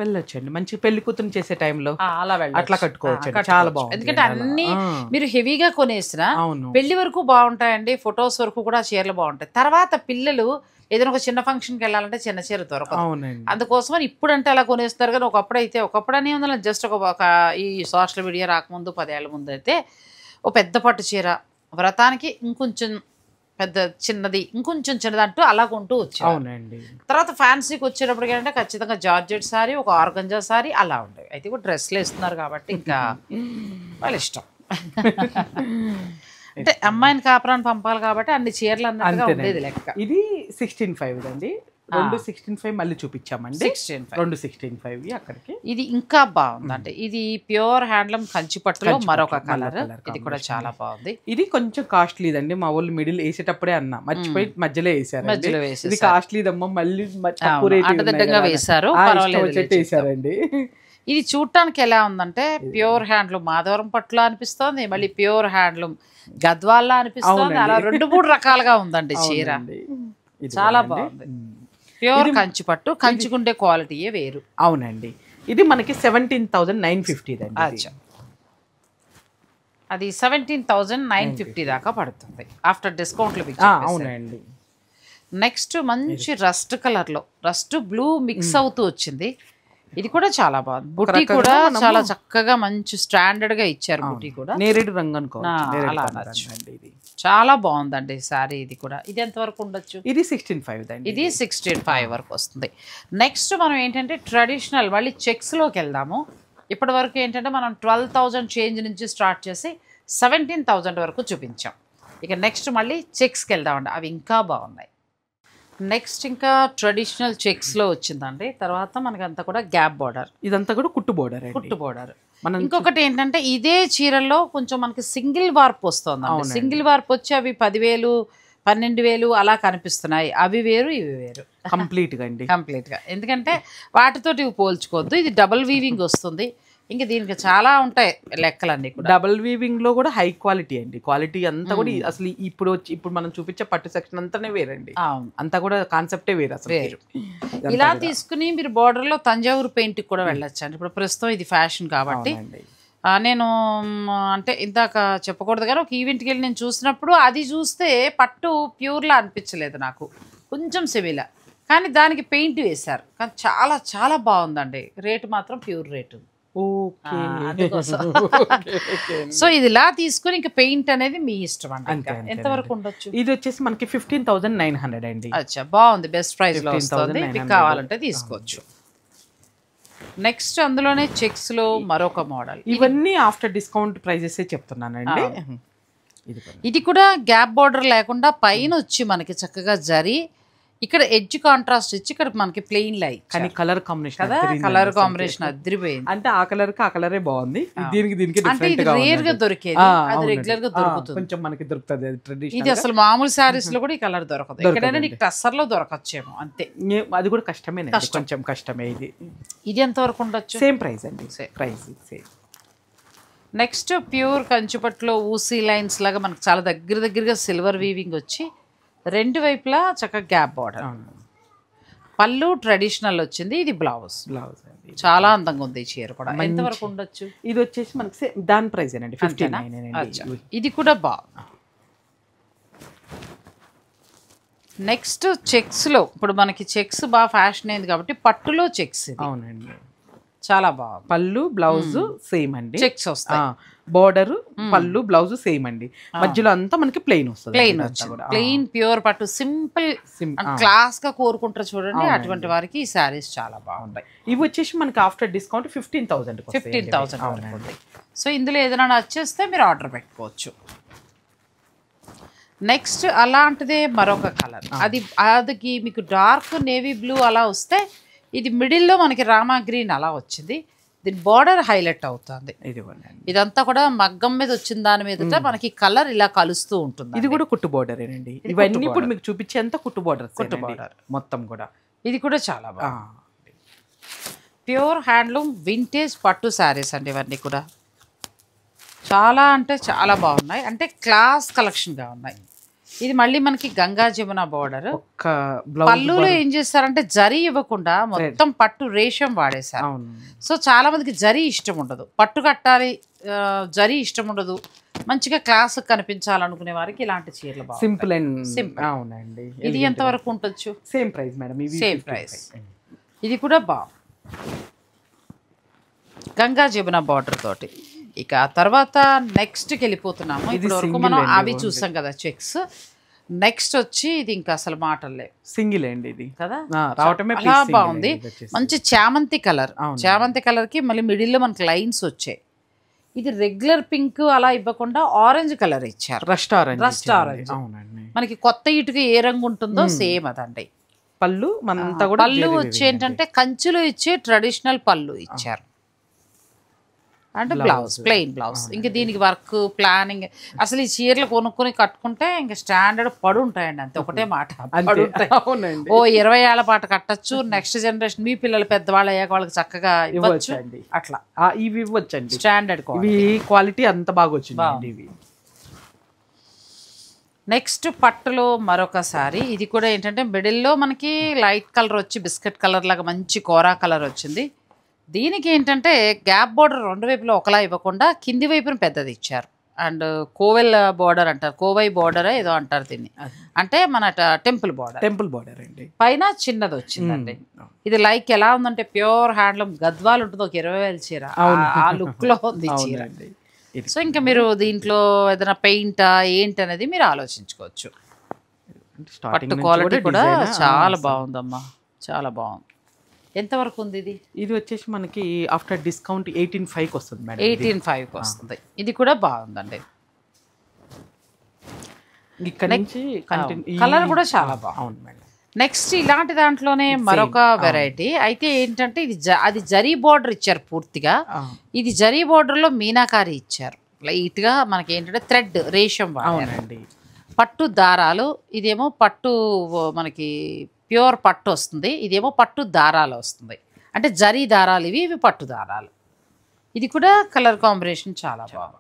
వెళ్ళొచ్చండి. మంచి పెళ్లి కూతురు చేసే టైంలో అలా అట్లా కట్టుకోవచ్చు, చాలా బాగుంది. ఎందుకంటే అన్ని మీరు హెవీగా కొనేసినా పెళ్లి వరకు బాగుంటాయండి, ఫొటోస్ వరకు కూడా చీరలు బాగుంటాయి. తర్వాత పిల్లలు ఏదైనా ఒక చిన్న ఫంక్షన్కి వెళ్ళాలంటే చిన్న చీర దొరకదు. అందుకోసమని ఇప్పుడు అంటే అలా కొనేస్తారు కానీ ఒకప్పుడనే ఉందా జస్ట్ ఒక ఈ సోషల్ మీడియా రాకముందు 10 ఏళ్ళ ముందు అయితే ఓ పెద్ద పట్టు చీర వ్రతానికి ఇంకొంచెం పెద్ద చిన్నది, ఇంకొంచెం చిన్నది అంటూ అలా కొంటూ వచ్చారు. తర్వాత ఫ్యాన్సీకి వచ్చేటప్పటికి అంటే ఖచ్చితంగా జార్జెట్ సారీ, ఒక ఆర్గంజా సారీ అలా ఉండేవి. అయితే కూడా డ్రెస్లు వేస్తున్నారు కాబట్టి ఇంకా వాళ్ళ ఇష్టం. అంటే అమ్మాయిని కాపురాన్ని పంపాలి కాబట్టి అన్ని చీరలు అన్నట్టుగా ఉండేది లెక్క. ఇది 16.5 అండి. 16.5 మళ్ళీ చూపించామండి. 16.5 అక్కడికి. ఇది ఇంకా బాగుందండి. ఇది ప్యూర్ హ్యాండ్లూమ్ కంచి పట్టులో మరొక కలర్. ఇది కూడా చాలా బాగుంది. ఇది కొంచెం కాస్ట్లీ దండి. మా వాళ్ళు మిడిల్ వేసేటప్పుడే అన్న మర్చిపోయి మధ్యలో వేసారు. ఇది కాస్ట్లీ దమ్మ, మళ్ళీ వేసారు, వేసారండి. ఇది చూడటానికి ఎలా ఉందంటే ప్యూర్ హ్యాండ్లూమ్ మాధవరం పట్టులో అనిపిస్తోంది, మళ్ళీ ప్యూర్ హ్యాండ్లూమ్ గద్వాల్లో అనిపిస్తోంది. అలా 2-3 రకాలుగా ఉందండి చీర. చాలా బాగుంది. ప్యూర్ కంచి పట్టు, కంచికుండే క్వాలిటీయే వేరు. అవునండి. ఇది మనకి 17,950 అండి. అది 17,950 దాకా పడుతుంది ఆఫ్టర్ డిస్కౌంట్లు. అవునండి. నెక్స్ట్ మంచి రస్ట్ కలర్లో రస్ట్ బ్లూ మిక్స్ అవుతూ వచ్చింది. ఇది కూడా చాలా బాగుంది. బుట్టి కూడా చాలా చక్కగా మంచి స్టాండర్డ్ గా ఇచ్చారు. బుట్టి కూడా నేరేడు రంగు చాలా బాగుందండి సారీ. ఇది కూడా ఇది ఎంత వరకు ఉండొచ్చు? ఇది 16.5. ఇది 16.5 వరకు వస్తుంది. నెక్స్ట్ మనం ఏంటంటే ట్రెడిషనల్ మళ్ళీ చెక్స్ లోకి వెళ్దాము. ఇప్పటి వరకు ఏంటంటే మనం 12,000 చేంజ్ నుంచి స్టార్ట్ చేసి 17,000 వరకు చూపించాం. ఇక నెక్స్ట్ మళ్ళీ చెక్స్కి వెళ్దామండి. అవి ఇంకా బాగున్నాయి. నెక్స్ట్ ఇంకా ట్రెడిషనల్ చెక్స్లో వచ్చిందండి. తర్వాత మనకి అంతా కూడా గ్యాప్ బార్డర్, ఇదంతా కూడా కుట్టు బార్డర్. ఇంకొకటి ఏంటంటే ఇదే చీరల్లో కొంచెం మనకి సింగిల్ వార్ప్ వస్తుంది. సింగిల్ వార్ప్ వచ్చి అవి 10,000 12,000 అలా కనిపిస్తున్నాయి. అవి వేరు, ఇవి వేరు కంప్లీట్గా. ఎందుకంటే వాటితోటి ఇవి పోల్చుకోవద్దు. ఇది డబుల్ వీవింగ్ వస్తుంది. ఇంకా దీనికి చాలా ఉంటాయి లెక్కలన్నీ కూడా. డబుల్ వీవింగ్ లో కూడా హై క్వాలిటీ అండి. క్వాలిటీ అంతా కూడా అసలు ఇప్పుడు మనం చూపించే పట్టు సెక్షన్ అంతానే వేరండి. అంతా కూడా కాన్సెప్టే వేరు అసలు. ఇలా తీసుకుని మీరు బోర్డర్ లో తంజావూరు పెయింట్ కూడా వెళ్ళొచ్చు అండి. ఇప్పుడు ప్రస్తుతం ఇది ఫ్యాషన్ కాబట్టి నేను అంటే ఇందాక చెప్పకూడదు కానీ ఒక ఈవెంట్కి వెళ్ళి నేను చూసినప్పుడు అది చూస్తే పట్టు ప్యూర్లా అనిపించలేదు నాకు, కొంచెం సెమీలా, కానీ దానికి పెయింట్ వేశారు. కానీ చాలా చాలా బాగుందండి. రేటు మాత్రం ప్యూర్ రేటు. సో ఇది ఇలా తీసుకుని ఇంకా పెయింట్ అనేది మీ ఇష్టం అండి. ఎంతవరకు ఉండొచ్చు? ఇది వచ్చేసి మనకి 15,900 అండి. అచ్చా, బాగుంది. బెస్ట్ ప్రైస్ లో వస్తుంది, మీకు కావాలంటే తీసుకోవచ్చు. నెక్స్ట్ అందులోనే చెక్స్ లో మరొక మోడల్. ఇవన్నీ ఆఫ్టర్ డిస్కౌంట్ ప్రైజెస్ చెప్తున్నానండి. ఇది కూడా గ్యాప్ బోర్డర్ లేకుండా పైన వచ్చి మనకి చక్కగా జరీ, ఇక్కడ ఎడ్జ్ కాంట్రాస్ట్ ఇచ్చి ఇక్కడ మనకి ప్లెయిన్ లైన్, కానీ కలర్ కాంబినేషన్ కదా, కలర్ కాంబినేషన్ అదిరిపోయింది. అంటే ఆ కలర్ కి ఆ కలరే బాగుంది. దీనికి అంటే ఇది రేర్ గా దొరికేది, అది రెగ్యులర్ గా దొరుకుతుంది. కొంచెం మనకి దొరుకుతుంది ట్రెడిషనల్. ఇది అసలు మామూలు సారీస్ లో కూడా ఈ కలర్ దొరకదు. ఎక్కడైనా నీకు టస్సర్ లో దొరకచ్చేమో అంతే. అది కూడా కష్టమే, కొంచెం కష్టమే. ఇది ఎంత వరకు ఉండొచ్చు? సేమ్ ప్రైస్ అండి. Price same. నెక్స్ట్ ప్యూర్ కంచుపట్లో ఊసీ లైన్స్ లాగా మనకు చాలా దగ్గరగా సిల్వర్ వీవింగ్ వచ్చి రెండు వైపులా చక్కగా గ్యాప్ బార్డర్. పళ్ళు ట్రెడిషనల్ వచ్చింది. ఇది బ్లౌజ్ చాలా అందంగా ఉంది. ఈ చీర కూడా ఎంతవరకు ఉండొచ్చు? ఇది వచ్చేసి మనకి దాని ప్రైస్ అండి 59. ఇది కూడా బాగుంది. నెక్స్ట్ చెక్స్ లో, ఇప్పుడు మనకి చెక్స్ బాగా ఫ్యాషన్ అయింది కాబట్టి పట్టులో చెక్స్. అవునండి, చాలా బాగుంది. పళ్ళు బ్లౌజ్ సేమ్ అండి, చెక్స్ వస్తాయి. బోర్డర్ పళ్ళు బ్లౌజ్ సేమ్ అండి. మధ్యలో అంతా మనకి ప్లెయిన్ వస్తుంది. ప్లెయిన్ ప్యూర్ పట్టు సింపుల్ క్లాస్ గా కోరుకుంటారు చూడండి, అటువంటి వారికి ఈ శారీస్ చాలా బాగుంటాయి. ఇవి వచ్చేసి మనకి ఆఫ్టర్ డిస్కౌంట్ 15,000. సో ఇందులో ఏదైనా నచ్చేస్తే మీరు ఆర్డర్ పెట్టుకోవచ్చు. నెక్స్ట్ అలాంటిదే మరొక కలర్. అది మీకు డార్క్ నేవీ బ్లూ అలా వస్తే, ఇది మిడిల్లో మనకి రామా గ్రీన్ అలా వచ్చింది. దీని బార్డర్ హైలైట్ అవుతుంది. ఇదంతా కూడా మగ్గం మీద వచ్చిన దాని మీద మనకి కలర్ ఇలా కలుస్తూ ఉంటుంది. ఇది కూడా కుట్టు బార్డర్ అండి. ఇవన్నీ ఇప్పుడు మీకు చూపించేంత కుట్టు బార్డర్ మొత్తం కూడా. ఇది కూడా చాలా బాగుంది. ప్యూర్ హ్యాండ్లూమ్ వింటేజ్ పట్టు శారీస్ అండి. ఇవన్నీ కూడా చాలా అంటే చాలా బాగున్నాయి. అంటే క్లాస్ కలెక్షన్గా ఉన్నాయి. ఇది మళ్ళీ మనకి గంగా జమున బోర్డర్. పళ్ళులో ఏం చేస్తారంటే జరీ ఇవ్వకుండా మొత్తం పట్టు రేషం వాడేశారు. సో చాలా మందికి జరీ ఇష్టం ఉండదు, పట్టు కట్టాలి జరీ ఇష్టం ఉండదు, మంచిగా క్లాస్ కనిపించాలనుకునే వారికి ఇలాంటి చీరలు బాగుంటాయి. Simple and simple. అవునండి. ఇది ఎంత వరకు ఉండొచ్చు? Same price madam. Same price. ఇది కూడా బాగుంది, గంగా జమున బోర్డర్ తోటి. ఇక తర్వాత నెక్స్ట్కి వెళ్ళిపోతున్నాము. ఇప్పుడు వరకు మనం అవి చూసాం కదా చెక్స్. నెక్స్ట్ వచ్చి ఇది ఇంకా అసలు మాటలు లేవు, సింగిల్ అండి ఇది కదా, రావటమే బాగుంది. మంచి చామంతి కలర్. చామంతి కలర్ కి మళ్ళీ మిడిల్ లో మనకి లైన్స్ వచ్చాయి. ఇది రెగ్యులర్ పింక్ అలా ఇవ్వకుండా ఆరెంజ్ కలర్ ఇచ్చారు, రస్ట్ ఆరెంజ్. మనకి కొత్త ఇటుక ఏ రంగు ఉంటుందో సేమ్ అదండి. పళ్ళు పళ్ళు వచ్చి ఏంటంటే కంచులో ఇచ్చే ట్రెడిషనల్ పళ్ళు ఇచ్చారు. అంటే బ్లౌజ్ ప్లెయిన్ బ్లౌజ్. ఇంకా దీనికి వర్క్ ప్లానింగ్, అసలు ఈ చీరలు కొనుక్కొని కట్టుకుంటే ఇంకా స్టాండర్డ్ పడు ఉంటాయండి. అంతే, ఒకటే మాట పడుంటాయి. ఓ 20 ఏళ్ల పాట కట్టచ్చు. నెక్స్ట్ జనరేషన్ మీ పిల్లలు పెద్దవాళ్ళు అయ్యాక వాళ్ళకి చక్కగా ఇవ్వచ్చు. అట్లా ఇవి ఇవ్వచ్చండి. స్టాండర్డ్ క్వాలిటీ అంత బాగా వచ్చింది. నెక్స్ట్ పట్టులో మరొకసారి. ఇది కూడా ఏంటంటే మిడిల్లో మనకి లైట్ కలర్ వచ్చి బిస్కెట్ కలర్ లాగా మంచి కోరా కలర్ వచ్చింది. దీనికి ఏంటంటే గ్యాప్ బోర్డర్ రెండు వైపులో ఒకలా ఇవ్వకుండా కింది వైపున పెద్దది ఇచ్చారు. అండ్ కోవెల్ బోర్డర్ అంటారు, కోవై బోర్డర్ ఏదో అంటారు దీన్ని. అంటే మన టెంపుల్ బోర్డర్ అండి. పైన చిన్నది వచ్చిందండి. ఇది లైక్ ఎలా ఉందంటే ప్యూర్ హ్యాండ్లూమ్ గద్వాలు ఉంటుంది, ఒక 20,000 చీర ఆ లుక్ లో ఉంది చీర. సో ఇంకా మీరు దీంట్లో ఏదైనా పెయింట్ ఏంటి అనేది మీరు ఆలోచించుకోవచ్చు. పట్టు క్వాలిటీ కూడా చాలా బాగుందమ్మా, చాలా బాగుంది. ఎంతవరకు ఉంది ఇది? ఇది వచ్చేసి మనకి ఆఫ్టర్ డిస్కౌంట్ 18,500 వస్తుంది మేడం. 18,500 వస్తుంది. ఇది కూడా బాగుందండి. ఇక్కడ నుంచి కలర్ కూడా చాలా బాగుంది మేడం. నెక్స్ట్ ఇలాంటి దాంట్లోనే మరొక వెరైటీ. అయితే ఏంటంటే ఇది అది జరీ బోర్డర్ ఇచ్చారు పూర్తిగా. ఇది జరీ బోర్డర్ లో మీనాకారి ఇచ్చారు. లైట్ గా మనకి ఏంటంటే థ్రెడ్ రేషం వాడారండి. పట్టు దారాలు. ఇదేమో పట్టు మనకి ప్యూర్ పట్టు వస్తుంది, ఇదేమో పట్టు దారాలు వస్తుంది. అంటే జరీ దారాలు ఇవి పట్టు దారాలు. ఇది కూడా కలర్ కాంబినేషన్ చాలా బాగుంది.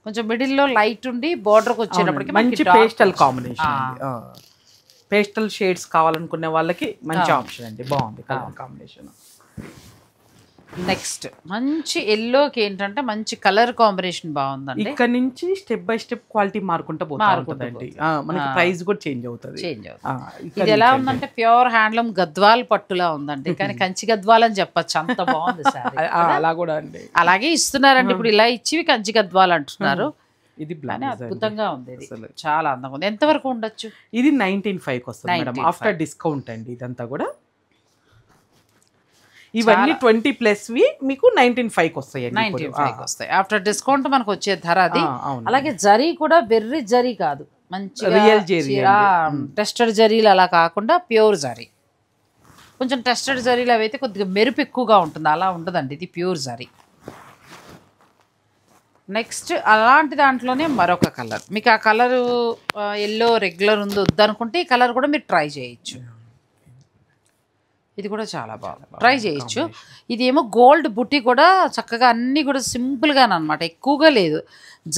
కొంచెం మిడిల్లో లైట్ ఉండి బోర్డర్కి వచ్చేటప్పటికి మంచి పేస్టల్ కాంబినేషన్. పేస్టల్ షేడ్స్ కావాలనుకునే వాళ్ళకి మంచి ఆప్షన్ అండి. బాగుంది కలర్ కాంబినేషన్. నెక్స్ట్ మంచి ఎల్లోకి ఏంటంటే మంచి కలర్ కాంబినేషన్ బాగుందండి. ఇక్కడ నుంచి స్టెప్ బై స్టెప్ క్వాలిటీ మారుకుంటూ పోతుందండి. మనకి ప్రైస్ కూడా చేంజ్ అవుతుంది. ఇది ఎలా ఉందంటే ప్యూర్ హ్యాండ్లూమ్ గద్వాల్ పట్టులా ఉందండి, కానీ కంచి గద్వాల్ అని చెప్పచ్చు, అంత బాగుంది సారీ. అలా కూడా అండి అలాగే ఇస్తున్నారండి. ఇప్పుడు ఇలా ఇచ్చి కంచి గద్వాల్ అంటున్నారు. ఇది అద్భుతంగా ఉంది, ఇది చాలా అందంగా ఉంది. ఎంత వరకు ఉండొచ్చు? ఇది 19,500 వస్తుంది మేడం ఆఫ్టర్ డిస్కౌంట్ అండి. ఇదంతా కూడా ఇవన్నీ 20+ మీకు 19,500 వస్తాయి. 19,500 వస్తాయి ఆఫ్టర్ డిస్కౌంట్ మనకు వచ్చే ధర అది. అలాగే జరీ కూడా వెర్రి జరీ కాదు, మంచి రియల్ జరీ, టెస్టెడ్ జరీలు అలా కాకుండా ప్యూర్ జరీ. కొంచెం టెస్టెడ్ జరీలు అవైతే కొద్దిగా మెరుపు ఎక్కువగా ఉంటుంది, అలా ఉండదండి, ఇది ప్యూర్ జరీ. నెక్స్ట్ అలాంటి దాంట్లోనే మరొక కలర్, మీకు ఆ కలర్ ఎల్లో రెగ్యులర్ ఉంది వద్దనుకుంటే ఈ కలర్ కూడా మీరు ట్రై చేయొచ్చు. ఇది కూడా చాలా బాగుంది, ట్రై చేయొచ్చు. ఇది ఏమో గోల్డ్ బుట్టి కూడా చక్కగా అన్నీ కూడా సింపుల్గానమాట, ఎక్కువగా లేదు.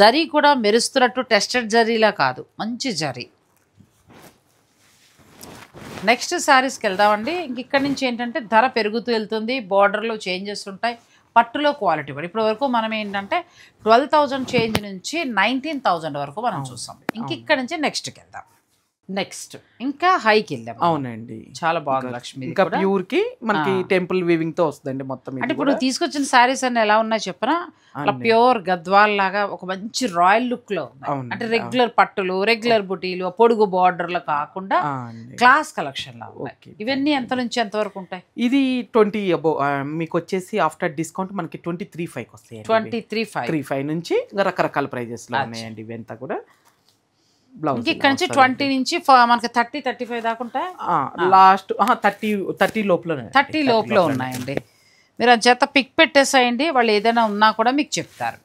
జరీ కూడా మెరుస్తున్నట్టు టెస్టెడ్ జరీలా కాదు, మంచి జరీ. నెక్స్ట్ శారీస్కి వెళ్దామండి. ఇంక ఇక్కడి నుంచి ఏంటంటే ధర పెరుగుతూ వెళ్తుంది, బార్డర్లో చేంజెస్ ఉంటాయి, పట్టులో క్వాలిటీ కూడా. ఇప్పటి వరకు మనం ఏంటంటే 12,000 చేంజ్ నుంచి 19,000 వరకు మనం చూసాం. ఇంక ఇక్కడ నుంచి నెక్స్ట్కి వెళ్దాం. నెక్స్ట్ ఇంకా హైకి వెళ్ళాం. అవునండి, చాలా బాగుంది లక్ష్మి. ఇంకా ప్యూర్ కి మనకి టెంపుల్ వీవింగ్ తో వస్తుందండి మొత్తం. అంటే ఇప్పుడు తీసుకొచ్చిన శారీస్ అన్ని ఎలా ఉన్నాయి చెప్పనా, అలా ప్యూర్ గద్వాల్ లాగా ఒక మంచి రాయల్ లుక్ లో ఉన్నాయి. అంటే రెగ్యులర్ పట్టులు, రెగ్యులర్ బుటీలు, పొడుగు బార్డర్లు కాకుండా క్లాస్ కలెక్షన్ లా ఉన్నాయి. ఇవన్నీ ఎంత నుంచి ఎంత వరకు ఉంటాయి? ఇది 20 అబోవ్ మీకు వచ్చేసి ఆఫ్టర్ డిస్కౌంట్ మనకి 23,500 వస్తాయి. 23,500 నుంచి రకరకాల ప్రైజెస్ లో ఉన్నాయండి ఇవంతా కూడా. ఇక్కడ నుంచి 20 నుంచి మనకి 30-35 దాకా ఉంటాయి. లాస్ట్ 30 లోపల ఉన్నాయండి. మీరు ఆ చేత పిక్ పెట్టేసేయండి, వాళ్ళు ఏదైనా ఉన్నా కూడా మీకు చెప్తారు.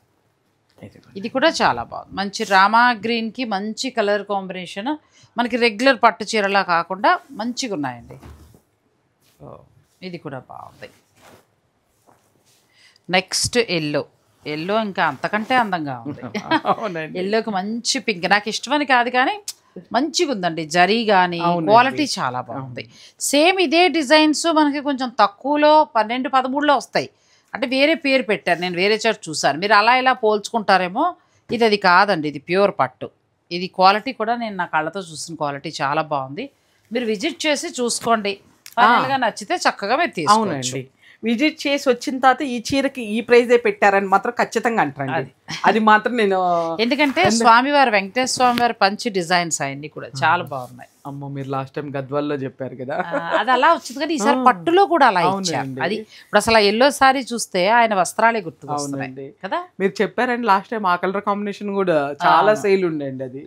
ఇది కూడా చాలా బాగుంది, మంచి రామా గ్రీన్కి మంచి కలర్ కాంబినేషన్. మనకి రెగ్యులర్ పట్టు చీరలా కాకుండా మంచిగా ఉన్నాయండి. ఇది కూడా బాగుంది. నెక్స్ట్ ఎల్లో ఇంకా అంతకంటే అందంగా ఉంది. ఎల్లోకి మంచి పింక్, నాకు ఇష్టమని కాదు కానీ మంచిగా ఉందండి. జరీ కానీ క్వాలిటీ చాలా బాగుంది. సేమ్ ఇదే డిజైన్స్ మనకి కొంచెం తక్కువలో 12-13లో వస్తాయి. అంటే వేరే పేరు పెట్టారు, నేను వేరే చోట చూసాను. మీరు అలా ఇలా పోల్చుకుంటారేమో, ఇది అది కాదండి, ఇది ప్యూర్ పట్టు. ఇది క్వాలిటీ కూడా నేను నా కళ్ళతో చూసిన క్వాలిటీ చాలా బాగుంది. మీరు విజిట్ చేసి చూసుకోండి, ఫైనల్గా నచ్చితే చక్కగా మీరు తీసుకోండి. విజిట్ చేసి వచ్చిన తర్వాత ఈ చీరకి ఈ ప్రైజే పెట్టారని మాత్రం ఖచ్చితంగా అంటారండి. అది మాత్రం నేను, ఎందుకంటే స్వామివారి వెంకటేశ్వర స్వామివారి పంచి డిజైన్స్ అన్ని కూడా చాలా బాగున్నాయి. అమ్మో, మీరు లాస్ట్ టైం గద్వాల్లో చెప్పారు కదా, అది అలా వచ్చింది. కానీ ఈసారి పట్టులో కూడా అలా ఇచ్చారు. అది ఇప్పుడు అసలు ఎల్లో సారీ చూస్తే ఆయన వస్త్రాలే గుర్తుకొస్తున్నాయి కదా. మీరు చెప్పారండి లాస్ట్ టైం ఆ కలర్ కాంబినేషన్ కూడా చాలా సేల్ ఉండండి. అది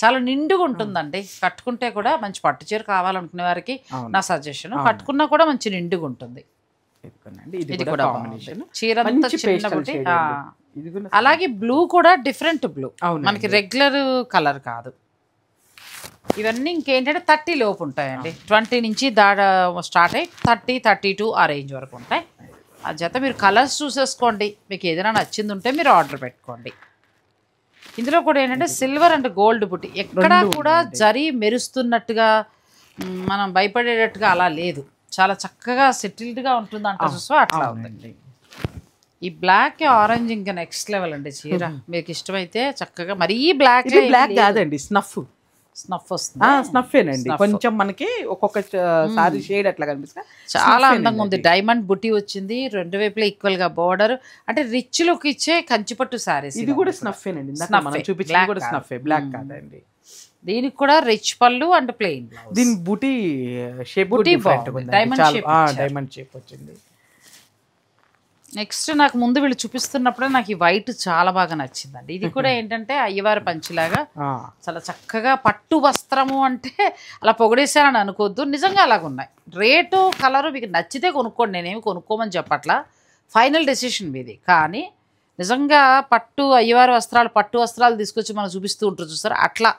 చాలా నిండుగా ఉంటుందండి. కట్టుకుంటే కూడా మంచి పట్టు చీర కావాలనుకునే వారికి నా సజెషన్, కట్టుకున్నా కూడా మంచి నిండుగా ఉంటుంది. ఇది కూడా చీర చిన్నబుట్టి. అలాగే బ్లూ కూడా డిఫరెంట్ బ్లూ, మనకి రెగ్యులర్ కలర్ కాదు. ఇవన్నీ ఇంకేంటంటే 30 లోపు ఉంటాయండి. 20 నుంచి స్టార్ట్ అయ్యి 30-32 ఆ రేంజ్ వరకు ఉంటాయి. ఆ జత మీరు కలర్స్ చూసేసుకోండి, మీకు ఏదైనా నచ్చింది ఉంటే మీరు ఆర్డర్ పెట్టుకోండి. ఇందులో కూడా ఏంటంటే సిల్వర్ అండ్ గోల్డ్ బుట్టి, ఎక్కడా కూడా జరీ మెరుస్తున్నట్టుగా మనం భయపడేటట్టుగా అలా లేదు. చాలా చక్కగా సెటిల్డ్గా ఉంటుంది అంటే చూస్తే అట్లా ఉందండి. ఈ బ్లాక్ ఆరెంజ్ ఇంకా నెక్స్ట్ లెవెల్ అండి చీర. మీకు ఇష్టమైతే చక్కగా, మరీ బ్లాక్ కాదండి, స్నఫ్ వస్తుంది. స్నఫేనండి, కొంచెం మనకి ఒక్కొక్క సారీ షేడ్ అట్లా కనిపిస్తుంది. చాలా అందంగా ఉంది. డైమండ్ బుట్టి వచ్చింది, రెండు వైపులా ఈక్వల్ గా బోర్డర్. అంటే రిచ్ లుక్ ఇచ్చే కంచిపట్టు సారీస్. ఇది కూడా స్నఫేనండి, చూపించింది కూడా స్నఫే, బ్లాక్ కాదండి. దీనికి కూడా రిచ్ పళ్ళు అండ్ ప్లెయిన్. దీని బుటీ షేప్ డైమండ్ షేప్ వచ్చింది. నెక్స్ట్ నాకు ముందు వీళ్ళు చూపిస్తున్నప్పుడే నాకు ఈ వైట్ చాలా బాగా నచ్చిందండి. ఇది కూడా ఏంటంటే అయ్యవారి పంచిలాగా చాలా చక్కగా పట్టు వస్త్రము అంటే అలా పొగిడేశారని అనుకోవద్దు, నిజంగా అలాగున్నాయి. రేటు కలరు మీకు నచ్చితే కొనుక్కోండి, నేనేమి కొనుక్కోమని చెప్పట్లా, ఫైనల్ డెసిషన్ మీది. కానీ నిజంగా పట్టు అయ్యవారి వస్త్రాలు, పట్టు వస్త్రాలు తీసుకొచ్చి మనం చూపిస్తూ ఉంటారు చూస్తారు, అట్లా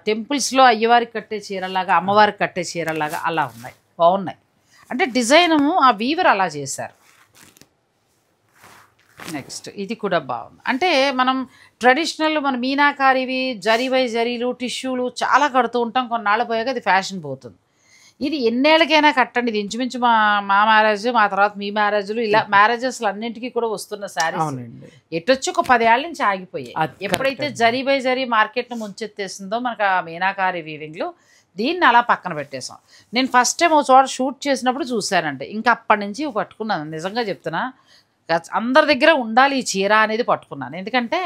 టెంపుల్స్లో అయ్యవారికి కట్టే చీరలాగా, అమ్మవారికి కట్టే చీరలాగా అలా ఉన్నాయి, బాగున్నాయి. అంటే డిజైను ఆ వీవర్ అలా చేశారు. నెక్స్ట్ ఇది కూడా బాగుంది. అంటే మనం ట్రెడిషనల్ మన మీనాకారివి జరీ బై జరీలు టిష్యూలు చాలా కడుతూ ఉంటాం, కొన్నాళ్ళు పోయాక అది ఫ్యాషన్ పోతుంది. ఇది ఎన్నేళ్ళకైనా కట్టండి. ఇది ఇంచుమించు మా మ్యారేజ్, మా తర్వాత మీ మ్యారేజ్లు, ఇలా మ్యారేజెస్లు అన్నింటికీ కూడా వస్తున్న శారీస్ ఎటొచ్చి ఒక 10 ఏళ్ళ నుంచి ఆగిపోయాయి. ఎప్పుడైతే జరీ బై జరీ మార్కెట్ను ముంచెత్తేసిందో మనకు ఆ మీనాకారి వీవింగ్లు, దీన్ని అలా పక్కన పెట్టేసాం. నేను ఫస్ట్ టైం ఒక చోట షూట్ చేసినప్పుడు చూశానంటే ఇంకా అప్పటి నుంచి పట్టుకున్నాను. నిజంగా చెప్తున్నా, అందరి దగ్గర ఉండాలి ఈ చీర అనేది పట్టుకున్నాను. ఎందుకంటే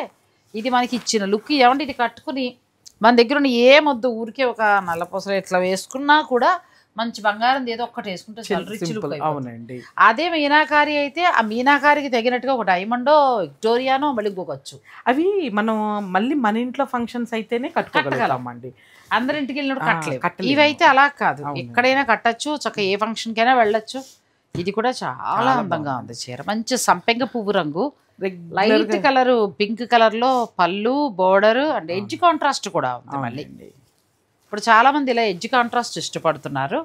ఇది మనకి ఇచ్చిన లుక్. ఏమంటే ఇది కట్టుకుని మన దగ్గర ఉన్న ఏమొద్దు, ఊరికే ఒక నల్లపూసలు ఇట్లా వేసుకున్నా కూడా మంచి బంగారం ఏదో ఒక్కటి వేసుకుంటే చాలా రిచ్ లుక్. అవునండి. అదే మీనాకారి అయితే ఆ మీనాకారికి తగినట్టుగా ఒక డైమండో విక్టోరియానో మళ్ళీ ఇంకొకచ్చు. అవి మనం మళ్ళీ మన ఇంట్లో ఫంక్షన్స్ అయితేనే కట్టుకోగలుగుతామండి. అందరింటికి వెళ్ళినప్పుడు కట్టలేదు. ఇవైతే అలా కాదు, ఎక్కడైనా కట్టచ్చు, చక్కగా ఏ ఫంక్షన్కైనా వెళ్ళొచ్చు. ఇది కూడా చాలా అందంగా ఉంది చీర. మంచి సంపెంగ పువ్వు రంగు, లైట్ కలర్ పింక్ కలర్ లో పళ్ళు, బోర్డర్ అండ్ ఎడ్జ్ కాంట్రాస్ట్ కూడా ఉంది. మళ్ళీ ఇప్పుడు చాలా మంది ఇలా ఎడ్జ్ కాంట్రాస్ట్ ఇష్టపడుతున్నారు.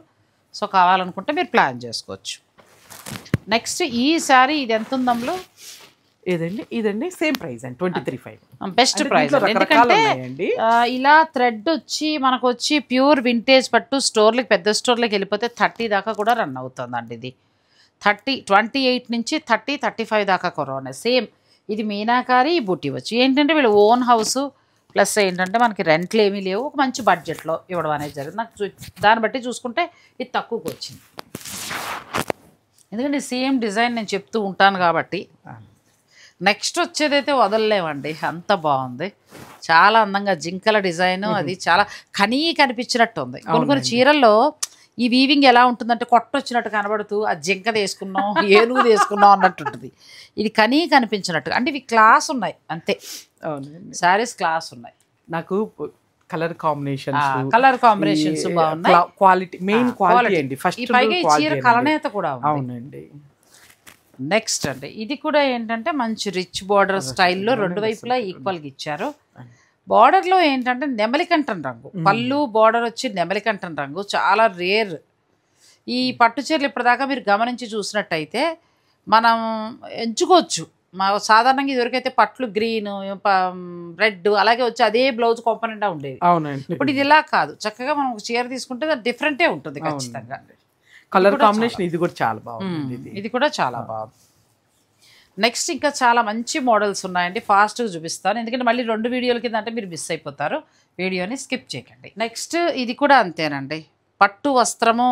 సో కావాలనుకుంటే మీరు ప్లాన్ చేసుకోవచ్చు. నెక్స్ట్ ఈ శారీ ఇది ఎంత ఉందంలో? ఇదండి సేమ్ ప్రైస్ అండి, 23,500. Best price. ఎందుకంటే ఇలా థ్రెడ్ వచ్చి మనకు వచ్చి ప్యూర్ వింటేజ్ పట్టు స్టోర్లకి, పెద్ద స్టోర్లకి వెళ్ళిపోతే 30 దాకా కూడా రన్ అవుతుందండి. ఇది 28 నుంచి 30, 35 దాకా కొరవనే. సేమ్ ఇది మీనాకారి, ఈ బుట్టి వచ్చి ఏంటంటే వీళ్ళు ఓన్ హౌస్ ప్లస్ ఏంటంటే మనకి రెంట్లు ఏమీ లేవు, ఒక మంచి బడ్జెట్లో ఇవ్వడం అనేది జరిగింది. నాకు దాన్ని బట్టి చూసుకుంటే ఇది తక్కువకి వచ్చింది. ఎందుకంటే సేమ్ డిజైన్ నేను చెప్తూ ఉంటాను కాబట్టి. నెక్స్ట్ వచ్చేదైతే వదలలేమండి, అంత బాగుంది, చాలా అందంగా జింకల డిజైన్. అది చాలా కనిపించినట్టు ఉంది. కొన్ని చీరల్లో ఈ వీవింగ్ ఎలా ఉంటుందంటే కొట్టొచ్చినట్టు కనబడుతూ ఆ జింక తీసుకున్నాం, ఏనుగు తీసుకున్నాం అన్నట్టు ఉంటుంది. ఇది కనిపించినట్టు. అంటే ఇవి క్లాస్ ఉన్నాయి అంతే. శారీస్ క్లాస్ ఉన్నాయి. నాకు కలర్ కాంబినేషన్స్ బాగున్నాయి. క్వాలిటీ మెయిన్ క్వాలిటీ అండి. ఫస్ట్ పైగా ఈ చీర కలనేత కూడా ఉంది. అవునండి. నెక్స్ట్ అండి ఇది కూడా ఏంటంటే మంచి రిచ్ బార్డర్ స్టైల్లో రెండు వైపులా ఈక్వల్గా ఇచ్చారు. బార్డర్లో ఏంటంటే నెమలికంఠం రంగు, పళ్ళు బార్డర్ వచ్చి నెమలికంఠం రంగు, చాలా రేర్. ఈ పట్టు చీరలు ఇప్పటిదాకా మీరు గమనించి చూసినట్టయితే మనం ఎంచుకోవచ్చు. సాధారణంగా ఇదివరకైతే పట్లు గ్రీన్, రెడ్ అలాగే వచ్చి అదే బ్లౌజ్ కాంపోనెంట్ ఉండేది. ఇప్పుడు ఇది ఇలా కాదు, చక్కగా మనం ఒక చీర తీసుకుంటే డిఫరెంటే ఉంటుంది ఖచ్చితంగా. కలర్ కాంబినేషన్ ఇది కూడా చాలా బాగుంది. ఇది కూడా చాలా బాగుంది. నెక్స్ట్ ఇంకా చాలా మంచి మోడల్స్ ఉన్నాయండి, ఫాస్ట్గా చూపిస్తాను. ఎందుకంటే మళ్ళీ 2 వీడియోల కింద అంటే మీరు మిస్ అయిపోతారు, వీడియోని స్కిప్ చేయకండి. నెక్స్ట్ ఇది కూడా అంతేనండి, పట్టు వస్త్రము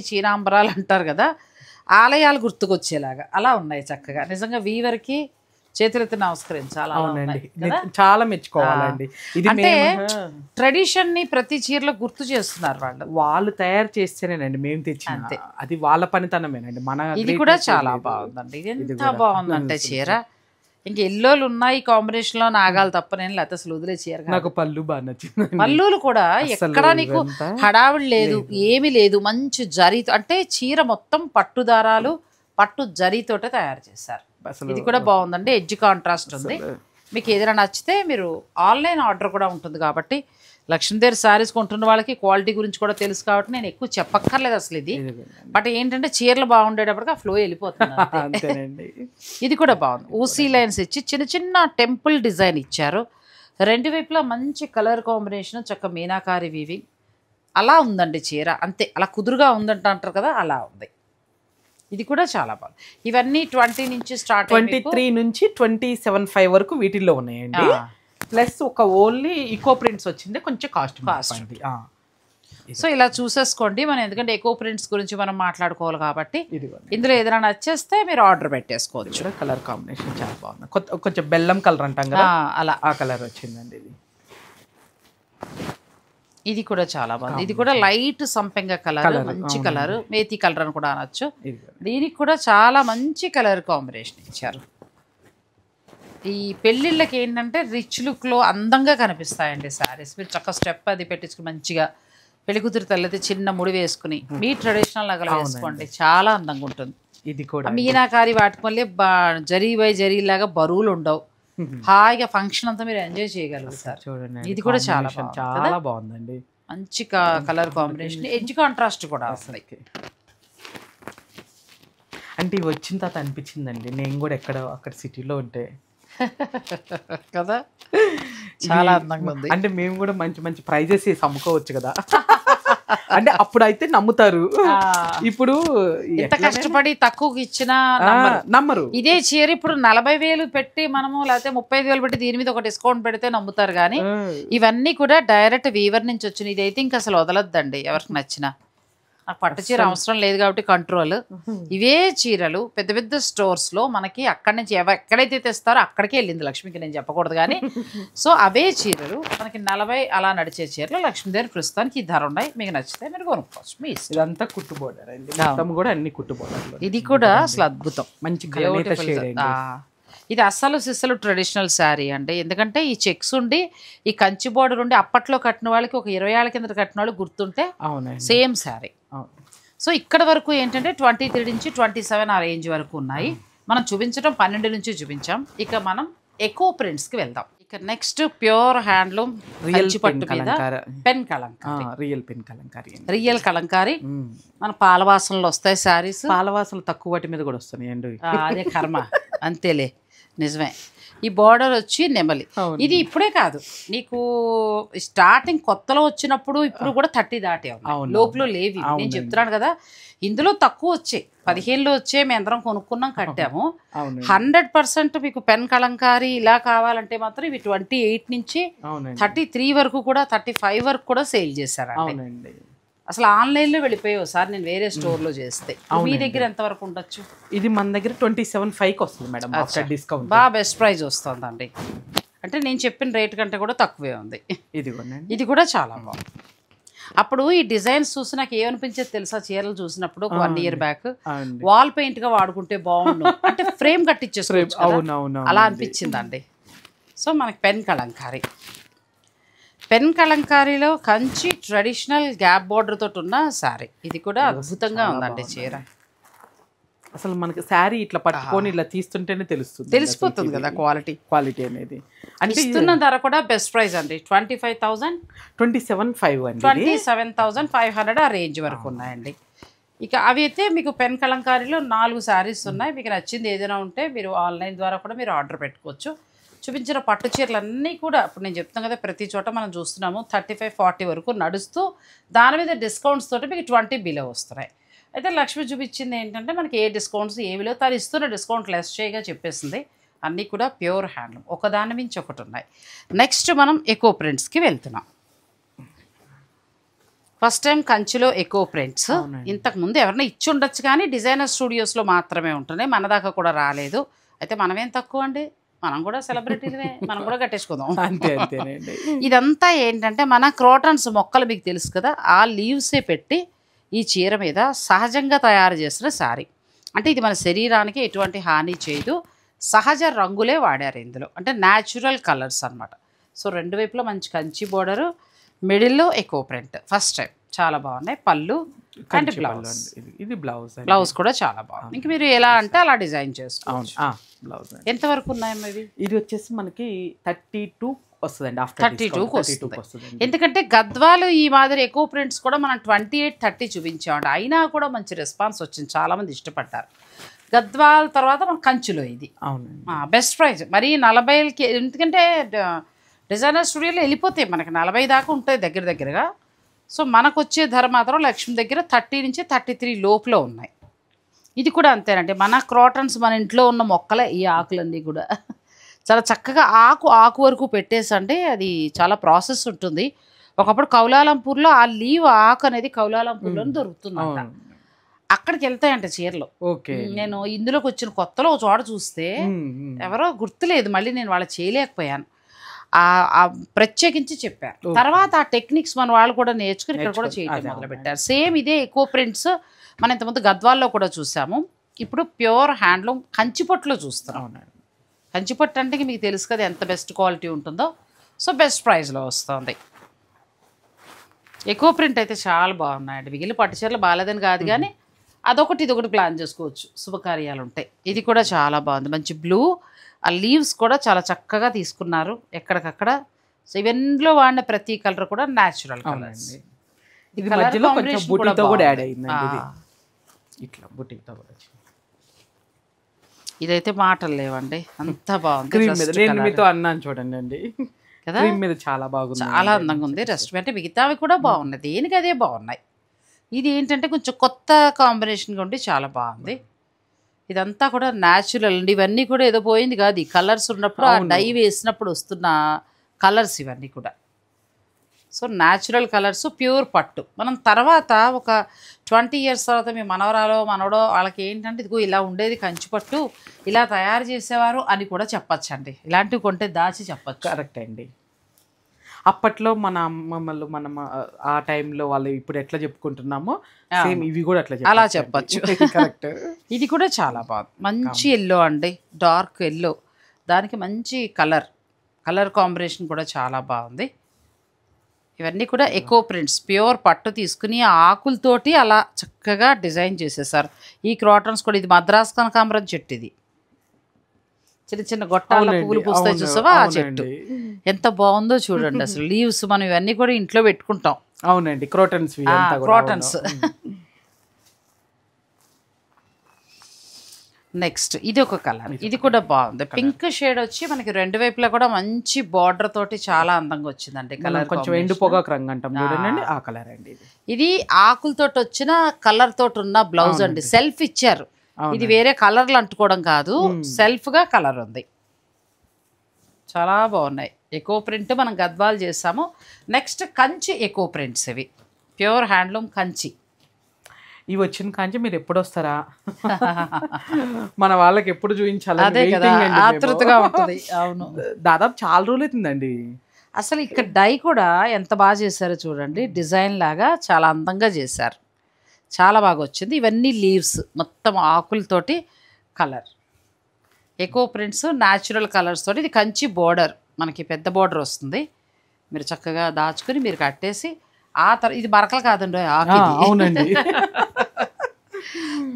చీనాంబరాలు అంటారు కదా, ఆలయాలు గుర్తుకొచ్చేలాగా అలా ఉన్నాయి చక్కగా. నిజంగా వీవర్కి చేతులెత్తి నమస్కరించాలి. చాలా మెచ్చుకోవాలండి. అంటే ట్రెడిషన్ ని ప్రతి చీరలో గుర్తు చేస్తున్నారు వాళ్ళు తయారు చేస్తేనేనండి మేము తెచ్చిన, అంతే అది వాళ్ళ పనితనమేనండి. మన ఇది కూడా చాలా బాగుందండి. ఇది ఎంత బాగుందంటే చీర, ఇంకా ఎల్లోలు ఉన్నాయి కాంబినేషన్ లో, నాగాలు తప్ప నేను లేకపోతే అసలు వదిలే చీర. నాకు పళ్ళు బాగా నచ్చింది. పళ్ళులు కూడా ఎక్కడ నీకు హడావిడి లేదు, ఏమీ లేదు, మంచి జరీతో. అంటే చీర మొత్తం పట్టు దారాలు పట్టు జరీతోటే తయారు చేశారు. ఇది కూడా బాగుందండి, ఎడ్జ్ కాంట్రాస్ట్ ఉంది. మీకు ఏదైనా నచ్చితే మీరు ఆన్లైన్ ఆర్డర్ కూడా ఉంటుంది కాబట్టి, లక్ష్మీదేవి శారీస్ కొంటున్న వాళ్ళకి క్వాలిటీ గురించి కూడా తెలుసు కాబట్టి నేను ఎక్కువ చెప్పక్కర్లేదు అసలు ఇది. బట్ ఏంటంటే చీరలు బాగుండేటప్పటికి ఆ ఫ్లో వెళ్ళిపోతుంది. ఇది కూడా బాగుంది, ఊసీ లైన్స్ ఇచ్చి చిన్న చిన్న టెంపుల్ డిజైన్ ఇచ్చారు. 2 వైపులా మంచి కలర్ కాంబినేషన్, చక్క మీనాకారి వీవింగ్ అలా ఉందండి చీర. అంతే అలా కుదురుగా ఉందంట అంటారు కదా, అలా ఉంది. ఇది కూడా చాలా బాగుంది. ఇవన్నీ 20 నుంచి స్టార్ట్, 23 నుంచి 27,500 వరకు వీటిల్లో ఉన్నాయండి. ప్లస్ ఒక ఓన్లీ ఈకో ప్రింట్స్ వచ్చింది, కొంచెం కాస్ట్. సో ఇలా చూసేసుకోండి మనం, ఎందుకంటే ఎకో ప్రింట్స్ గురించి మనం మాట్లాడుకోవాలి కాబట్టి. ఇందులో ఏదైనా నచ్చేస్తే మీరు ఆర్డర్ పెట్టేసుకోవచ్చు. కలర్ కాంబినేషన్ చాలా బాగుంది, కొంచెం బెల్లం కలర్ అంటాం కదా, అలా ఆ కలర్ వచ్చిందండి. ఇది కూడా చాలా బాగుంది. ఇది కూడా లైట్ సంపెంగ కలర్, మంచి కలర్, మేతి కలర్ అని కూడా అనొచ్చు. దీనికి కూడా చాలా మంచి కలర్ కాంబినేషన్ ఇచ్చారు. ఈ పెళ్ళిళ్ళకి ఏంటంటే రిచ్ లుక్లో అందంగా కనిపిస్తాయండి శారీస్. మీరు చక్క స్టెప్ అది పెట్టించుకుని మంచిగా పెళ్లికూతురు తల్లితే చిన్న ముడి వేసుకుని మీ ట్రెడిషనల్ నగలు వేసుకోండి, చాలా అందంగా ఉంటుంది. ఇది కూడా మీనాకారి వాటికి మళ్ళీ జరీ బై జరీ లాగా బరువులు ఉండవు, హాయిగా ఫంక్షన్ అంతా మీరు ఎంజాయ్ చేయగలుగుతారు. చూడండి ఇది కూడా చాలా బాగుందండి, మంచి కలర్ కాంబినేషన్, ఎడ్జ్ కాంట్రాస్ట్ కూడా వస్తుంది. అంటే ఇవి వచ్చిన తర్వాత అనిపించిందండి నేను కూడా అక్కడ సిటీలో ఉంటే కదా, చాలా అందంగా ఉంది. అంటే మేము కూడా మంచి మంచి ప్రైజెస్ అమ్ముకోవచ్చు కదా. అంటే అప్పుడైతే నమ్ముతారు, ఇప్పుడు ఎంత కష్టపడి తక్కువకి ఇచ్చినా నమ్మరు. ఇదే చీర ఇప్పుడు 40,000 పెట్టి మనము, లేకపోతే 35,000 పెట్టి దీని మీద ఒక డిస్కౌంట్ పెడితే నమ్ముతారు. కానీ ఇవన్నీ కూడా డైరెక్ట్ వీవర్ నుంచి వచ్చినాయి. ఇదైతే ఇంకా అసలు వదలొద్దండి ఎవరికి నచ్చినా. నాకు పట్టు చీర అవసరం లేదు కాబట్టి కంట్రోల్. ఇవే చీరలు పెద్ద పెద్ద స్టోర్స్ లో మనకి అక్కడి నుంచి ఎక్కడైతే తెస్తారో అక్కడికే వెళ్ళింది లక్ష్మికి, నేను చెప్పకూడదు కానీ. సో అవే చీరలు మనకి 40 అలా నడిచే చీరలు లక్ష్మి దగ్గర ప్రస్తుతానికి ఈ ధర ఉన్నాయి. మీకు నచ్చితే మీరు కొనుక్కోవచ్చు. మీ ఇష్టం. ఇదంతా కుట్టు బోర్డర్ అండి, మొత్తం కూడా అన్ని కుట్టు బోర్డర్. ఇది కూడా అసలు అద్భుతం, మంచి ఇది అస్సలు సిస్సలు ట్రెడిషనల్ శారీ అండి. ఎందుకంటే ఈ చెక్స్ ఉండి ఈ కంచి బోర్డర్ ఉండి అప్పట్లో కట్టిన వాళ్ళకి ఒక 20 ఏళ్ల కింద కట్టిన వాళ్ళు గుర్తుంటే సేమ్ శారీ. సో ఇక్కడ వరకు ఏంటంటే 23 నుంచి 27 ఆ రేంజ్ వరకు ఉన్నాయి. మనం చూపించడం 12 నుంచి చూపించాం. ఇక మనం ఎకో ప్రింట్స్కి వెళ్దాం. ఇక నెక్స్ట్ ప్యూర్ హ్యాండ్లూమ్ పట్టు మీద పెన్ కలంకారీ, రియల్ కలంకారీ. మన పాలవాసనలు వస్తాయి శారీస్. పాలవాసనలు తక్కువ వాటి మీద కూడా వస్తున్నాయి అండి. అదే కర్మ, అంతేలే, నిజమే. ఈ బార్డర్ వచ్చి నెమలి. ఇది ఇప్పుడే కాదు, నీకు స్టార్టింగ్ కొత్తలో వచ్చినప్పుడు ఇప్పుడు కూడా 30 దాటే లోపల లేవి. నేను చెప్తున్నాను కదా, ఇందులో తక్కువ వచ్చాయి, 15లో వచ్చే మేము అందరం కొనుక్కున్నాం, కట్టాము. 100% మీకు పెన్ కలంకారీ ఇలా కావాలంటే మాత్రం ఇవి 28 నుంచి 33 వరకు కూడా 35 వరకు కూడా సేల్ చేశారు. అసలు ఆన్లైన్లో వెళ్ళిపోయి ఒకసారి నేను వేరే స్టోర్లో చేస్తే. మీ దగ్గర ఎంత వరకు ఉండొచ్చు? ఇది మన దగ్గర 27.5కి వస్తుంది మేడం, డిస్కౌంట్. బాగా బెస్ట్ ప్రైస్ వస్తుందండి. అంటే నేను చెప్పిన రేట్ కంటే కూడా తక్కువే ఉంది. ఇది కూడా చాలా బాగుంది. అప్పుడు ఈ డిజైన్స్ చూసి నాకు ఏమనిపించేది తెలుసా, చీరలు చూసినప్పుడు 1 year బ్యాక్ వాల్ పెయింట్ గా వాడుకుంటే బాగుండు, అంటే ఫ్రేమ్ కట్టించేసుకోవచ్చు అలా అనిపించిందండి. సో మనకి పెన్ కలంకారీ, పెన్ కలంకారీలో కంచి ట్రెడిషనల్ గ్యాప్ బోర్డర్ తోటి ఉన్న శారీ. ఇది కూడా అద్భుతంగా ఉందండి చీర. అసలు మనకి శారీ ఇట్లా పట్టుకొని ఇలా తీస్తుంటేనే తెలిసిపోతుంది కదా క్వాలిటీ అనేది. అంటే ఇస్తున్న ధర కూడా బెస్ట్ ప్రైస్ అండి, 27,500 ఆ రేంజ్ వరకు ఉన్నాయండి. ఇక అవి అయితే మీకు పెన్ కలంకారీలో 4 శారీస్ ఉన్నాయి. మీకు నచ్చింది ఏదైనా ఉంటే మీరు ఆన్లైన్ ద్వారా కూడా మీరు ఆర్డర్ పెట్టుకోవచ్చు. చూపించిన పట్టు చీరలు అన్నీ కూడా ఇప్పుడు నేను చెప్తాను కదా, ప్రతి చోట మనం చూస్తున్నాము 35-40 వరకు నడుస్తూ దాని మీద డిస్కౌంట్స్ తోటి మీకు 20 బిలో వస్తున్నాయి. అయితే లక్ష్మి చూపించింది ఏంటంటే మనకి ఏ డిస్కౌంట్స్ ఏవిలో తను ఇస్తున్న డిస్కౌంట్ లెస్ చేయగా చెప్పేసింది. అన్నీ కూడా ప్యూర్ హ్యాండ్లూమ్, ఒకదాని మించి ఒకటి ఉన్నాయి. నెక్స్ట్ మనం ఎకో ప్రింట్స్కి వెళ్తున్నాం. ఫస్ట్ టైం కంచిలో ఎకో ప్రింట్స్. ఇంతకుముందు ఎవరైనా ఇచ్చి ఉండొచ్చు కానీ డిజైనర్ స్టూడియోస్లో మాత్రమే ఉంటున్నాయి, మన దాకా కూడా రాలేదు. అయితే మనమేం తక్కువ అండి, మనం కూడా సెలబ్రిటీలే, మనం కూడా కట్టేసుకుందాం. ఇదంతా ఏంటంటే మన క్రోటన్స్ మొక్కలు మీకు తెలుసు కదా, ఆ లీవ్సే పెట్టి ఈ చీర మీద సహజంగా తయారు చేసిన శారీ. అంటే ఇది మన శరీరానికి ఎటువంటి హాని చేయదు, సహజ రంగులే వాడారు ఇందులో, అంటే న్యాచురల్ కలర్స్ అనమాట. సో 2 వైపులో మంచి కంచి బోర్డరు, మిడిల్లో ఎకో ప్రింట్. ఫస్ట్ టైం చాలా బాగున్నాయి. పళ్ళు అండ్ బ్లౌజ్ కూడా చాలా బాగుంది. ఇంక మీరు ఎలా అంటే అలా డిజైన్ చేసుకోవచ్చు. ఎంత వరకు ఉన్నాయమ్మా ఇవి? ఇది వచ్చేసి మనకి 32 వస్తుందండి, 32కి వస్తుంది. ఎందుకంటే గద్వాలు ఈ మాదిరి ఎక్కువ ప్రింట్స్ కూడా మనం 28-30 చూపించామండి, అయినా కూడా మంచి రెస్పాన్స్ వచ్చింది, చాలా మంది ఇష్టపడ్డారు. గద్వాల తర్వాత మన కంచులో ఇది బెస్ట్ ప్రైస్. మరి 40కి, ఎందుకంటే డిజైనర్ స్టూడియోలో వెళ్ళిపోతాయి మనకి 40 దాకా ఉంటాయి దగ్గరగా. సో మనకు వచ్చే ధర మాత్రం లక్ష్మి దగ్గర 30 నుంచి 33 లోపల ఉన్నాయి. ఇది కూడా అంతేనండి, మన క్రోటన్స్ మన ఇంట్లో ఉన్న మొక్కలే ఈ ఆకులన్నీ కూడా చాలా చక్కగా ఆకు వరకు పెట్టేసంటే అది చాలా ప్రాసెస్ ఉంటుంది. ఒకప్పుడు కౌలాలంపూర్లో ఆ లీవ్ ఆకు అనేది కౌలాలంపూర్లో దొరుకుతుందంట, అక్కడికి వెళ్తాయంట చీరలు. నేను ఇందులోకి వచ్చిన కొత్తలో ఒక చోట చూస్తే ఎవరో గుర్తులేదు, మళ్ళీ నేను వాళ్ళ చేయలేకపోయాను, ప్రత్యేకించి చెప్పారు. తర్వాత ఆ టెక్నిక్స్ మన వాళ్ళు కూడా నేర్చుకుని ఇక్కడ కూడా చేయడం మొదలుపెట్టారు. సేమ్ ఇదే ఎక్కువ ప్రింట్స్ మనం ఇంతకుముందు గద్వాల్లో కూడా చూసాము. ఇప్పుడు ప్యూర్ హ్యాండ్లూమ్ కంచిపట్టులో చూస్తున్నాం. కంచిపట్టు అంటే మీకు తెలుసు కదా ఎంత బెస్ట్ క్వాలిటీ ఉంటుందో. సో బెస్ట్ ప్రైస్లో వస్తుంది. ఎక్కువ ప్రింట్ అయితే చాలా బాగున్నాయండి. మిగిలిన పట్టు చీరలు బాగాలేదని కాదు కానీ అదొకటి ఇదొకటి ప్లాన్ చేసుకోవచ్చు, శుభకార్యాలు ఉంటాయి. ఇది కూడా చాలా బాగుంది, మంచి బ్లూ. ఆ లీవ్స్ కూడా చాలా చక్కగా తీసుకున్నారు ఎక్కడికక్కడ. సో ఇవన్నీలో వాడిన ప్రతి కలర్ కూడా న్యాచురల్ కలర్స్. ఇది మధ్యలో కొంచెం బుటీతో కూడా యాడ్ అయిందండి, ఇట్లా బుటీతో కూడా. ఇదైతే మాటలు లేవండి, అంత బాగుంది. క్రీమ్ మీద నేను మీతో అన్నాను చూడండి అండి కదా, క్రీమ్ మీద చాలా బాగుంది, చాలా అందంగా ఉంది. రెస్ట్ అంటే మిగతావి కూడా బాగున్నాయి, దేనికి అదే బాగున్నాయి. ఇది ఏంటంటే కొంచెం కొత్త కాంబినేషన్గా ఉండి చాలా బాగుంది. ఇదంతా కూడా న్యాచురల్ అండి, ఇవన్నీ కూడా ఏదో పోయింది కాదు, ఈ కలర్స్ ఉన్నప్పుడు ఆ డై వేసినప్పుడు వస్తున్న కలర్స్ ఇవన్నీ కూడా. సో న్యాచురల్ కలర్స్, ప్యూర్ పట్టు. మనం తర్వాత ఒక 20 years తర్వాత మీ మనవరాలో మనవడో వాళ్ళకి ఏంటంటే ఇదిగో ఇలా ఉండేది కంచిపట్టు, ఇలా తయారు చేసేవారు అని కూడా చెప్పచ్చండి. ఇలాంటివి కొంటే దాచి చెప్పచ్చు. కరెక్ట్ అండి. అప్పట్లో మన అమ్మమ్మలు మనం ఆ టైంలో వాళ్ళు ఇప్పుడు ఎట్లా చెప్పుకుంటున్నామో సేమ్ ఇవి కూడా అలా చెప్పచ్చు. కరెక్ట్. ఇది కూడా చాలా బాగుంది, మంచి ఎల్లో అండి, డార్క్ ఎల్లో, దానికి మంచి కలర్ కాంబినేషన్ కూడా చాలా బాగుంది. ఇవన్నీ కూడా ఎకో ప్రింట్స్, ప్యూర్ పట్టు తీసుకుని ఆకులతోటి అలా చక్కగా డిజైన్ చేసేసారు. ఈ క్రాటన్స్ కూడా, ఇది మద్రాస్ కనకాంబరం చెట్టు, ఇది చిన్న చిన్న గొట్టాల పువ్వులు పూస్తాయి చూసావా, ఆ చెట్టు ఎంత బాగుందో చూడండి. అసలు లీవ్స్ మనం ఇవన్నీ కూడా ఇంట్లో పెట్టుకుంటాం. అవునండి, క్రోటన్స్. నెక్స్ట్ ఇది ఒక కలర్, ఇది కూడా బాగుంది, పింక్ షేడ్ వచ్చి మనకి రెండు వైపులా కూడా మంచి బార్డర్ తోటి చాలా అందంగా వచ్చిందండి. కలర్ కొంచెం ఎండు పొగాకు రంగు అంటాం చూడండి, ఆ కలర్ అండి. ఇది ఆకులతోటి వచ్చిన కలర్ తోటి ఉన్న బ్లౌజ్ అండి, సెల్ఫ్ ఇచ్చారు. ఇది వేరే కలర్లు అంటుకోవడం కాదు, సెల్ఫ్ గా కలర్ ఉంది. చాలా బాగున్నాయి. ఎకో ప్రింట్ మనం గద్వాలు చేసాము. నెక్స్ట్ కంచి ఎకో ప్రింట్స్, ఇవి ప్యూర్ హ్యాండ్లూమ్ కంచి. ఇవి వచ్చిన కాంచి మీరు ఎప్పుడు వస్తారా, మన వాళ్ళకి ఎప్పుడు చూపించాలి, అదే కదా ఆతృతగా ఉంటుంది. అవును, దాదాపు చాలా రోజులు అవుతుందండి. అసలు ఇక్కడ డై కూడా ఎంత బాగా చేశారో చూడండి, డిజైన్ లాగా చాలా అందంగా చేశారు, చాలా బాగా వచ్చింది. ఇవన్నీ లీవ్స్ మొత్తం ఆకులతోటి colour, eco prints, natural colours తోటి. ఇది కంచి బోర్డర్, మనకి పెద్ద బోర్డర్ వస్తుంది. మీరు చక్కగా దాచుకుని మీరు కట్టేసి ఇది మరకలు కాదండి, ఆకు. అవునండి.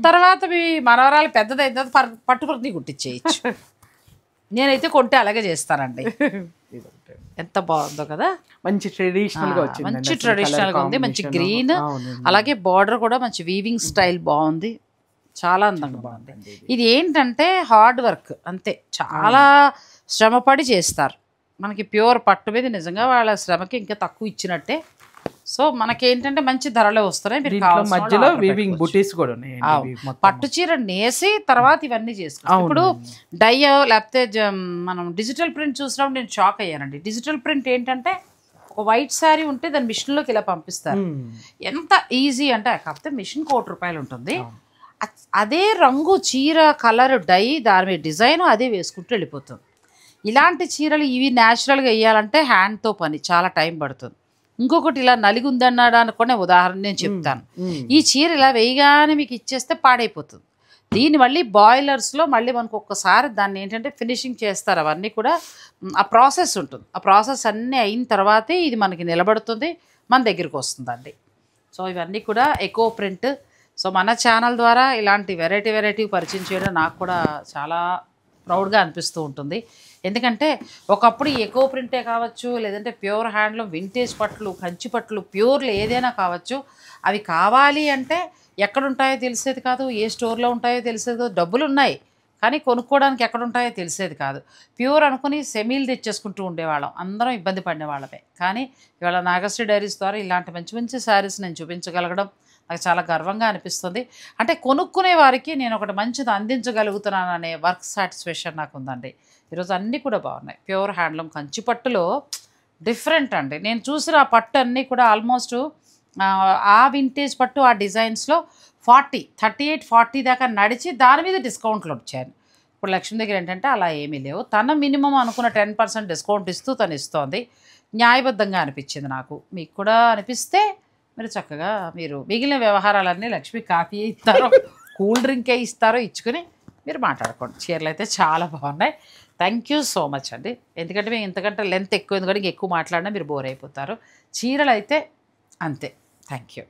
తర్వాత మీ మనవరాలు పెద్దదైన తర్వాత పట్టుకుని కుట్టించేయచ్చు. నేనైతే కొంటే అలాగే చేస్తానండి. ఎంత బాగుందో కదా, మంచి ట్రెడిషనల్ గా వచ్చింది, మంచి ట్రెడిషనల్ గా ఉంది, మంచి గ్రీన్, అలాగే బార్డర్ కూడా మంచి వీవింగ్ స్టైల్ బాగుంది, చాలా అందంగా బాగుంది. ఇది ఏంటంటే హార్డ్ వర్క్ అంతే, చాలా శ్రమపడి చేస్తారు. మనకి ప్యూర్ పట్టు మీద నిజంగా వాళ్ళ శ్రమకి ఇంకా తక్కువ ఇచ్చినట్టే. సో మనకేంటంటే మంచి ధరలే వస్తున్నాయి. మధ్యలో వీవింగ్ బుటీస్ కూడా ఉన్నాయి. పట్టు చీర నేసి తర్వాత ఇవన్నీ చేసుకోవచ్చు. ఇప్పుడు డై లేకపోతే మనం డిజిటల్ ప్రింట్ చూసినప్పుడు నేను షాక్ అయ్యానండి. డిజిటల్ ప్రింట్ ఏంటంటే ఒక వైట్ శారీ ఉంటే దాని మిషన్లోకి ఇలా పంపిస్తారు. ఎంత ఈజీ అంటే, కాకపోతే మిషన్ ₹1,00,000 ఉంటుంది. అదే రంగు చీర కలర్ డై దాని మీద డిజైన్ అదే వేసుకుంటూ వెళ్ళిపోతుంది. ఇలాంటి చీరలు ఇవి న్యాచురల్గా వేయాలంటే హ్యాండ్తో పని, చాలా టైం పడుతుంది. ఇంకొకటి ఇలా నలిగి ఉందన్నాడు అనుకునే ఉదాహరణ నేను చెప్తాను. ఈ చీర ఇలా వేయగానే మీకు ఇచ్చేస్తే పాడైపోతుంది. దీన్ని మళ్ళీ బాయిలర్స్లో మళ్ళీ మనకు ఒక్కసారి దాన్ని ఏంటంటే ఫినిషింగ్ చేస్తారు. అవన్నీ కూడా ఆ ప్రాసెస్ ఉంటుంది. ఆ ప్రాసెస్ అన్నీ అయిన తర్వాతే ఇది మనకి నిలబడుతుంది, మన దగ్గరికి వస్తుందండి. సో ఇవన్నీ కూడా ఎకో ప్రింట్. సో మన ఛానల్ ద్వారా ఇలాంటి వెరైటీ పరిచయం చేయడం నాకు కూడా చాలా ప్రౌడ్గా అనిపిస్తూ ఉంటుంది. ఎందుకంటే ఒకప్పుడు ఎకో ప్రింటే కావచ్చు, లేదంటే ప్యూర్ హ్యాండ్లూమ్ వింటేజ్ పట్లు, కంచి పట్లు, ప్యూర్లు ఏదైనా కావచ్చు, అవి కావాలి అంటే ఎక్కడ ఉంటాయో తెలిసేది కాదు, ఏ స్టోర్లో ఉంటాయో తెలిసేది కాదు. డబ్బులు ఉన్నాయి కానీ కొనుక్కోవడానికి ఎక్కడ ఉంటాయో తెలిసేది కాదు. ప్యూర్ అనుకుని సెమీలు తెచ్చేసుకుంటూ ఉండేవాళ్ళం, అందరం ఇబ్బంది పడేవాళ్ళమే. కానీ ఇవాళ నాగశ్రీ డైరీస్ ద్వారా ఇలాంటి మంచి శారీస్ నేను చూపించగలగడం నాకు చాలా గర్వంగా అనిపిస్తుంది. అంటే కొనుక్కునే వారికి నేను ఒకటి మంచిది అందించగలుగుతున్నాను అనే వర్క్ సాటిస్ఫాక్షన్ నాకు ఉందండి. ఈరోజు అన్నీ కూడా బాగున్నాయి. ప్యూర్ హ్యాండ్లూమ్ కంచి పట్టులో డిఫరెంట్ అండి. నేను చూసిన ఆ పట్టు అన్నీ కూడా ఆల్మోస్ట్ ఆ వింటేజ్ పట్టు ఆ డిజైన్స్లో 38-40 దాకా నడిచి దాని మీద డిస్కౌంట్లు వచ్చాయి. ఇప్పుడు లక్ష్మి దగ్గర ఏంటంటే అలా ఏమీ లేవు. తన మినిమం అనుకున్న 10% డిస్కౌంట్ ఇస్తూ తను ఇస్తోంది. న్యాయబద్ధంగా అనిపించింది నాకు. మీకు కూడా అనిపిస్తే మీరు చక్కగా మీరు మిగిలిన వ్యవహారాలన్నీ లక్ష్మి కాఫీ ఇస్తారో కూల్ డ్రింకే ఇస్తారో ఇచ్చుకుని మీరు మాట్లాడుకోండి. చీరలు అయితే చాలా బాగున్నాయి. థ్యాంక్ యూ సో మచ్ అండి. ఎందుకంటే మేము ఇంతకంటే లెంత్ ఎక్కువ, ఎందుకంటే ఎక్కువ మాట్లాడినా మీరు బోర్ అయిపోతారు. చీరలు అయితే అంతే. Thank you.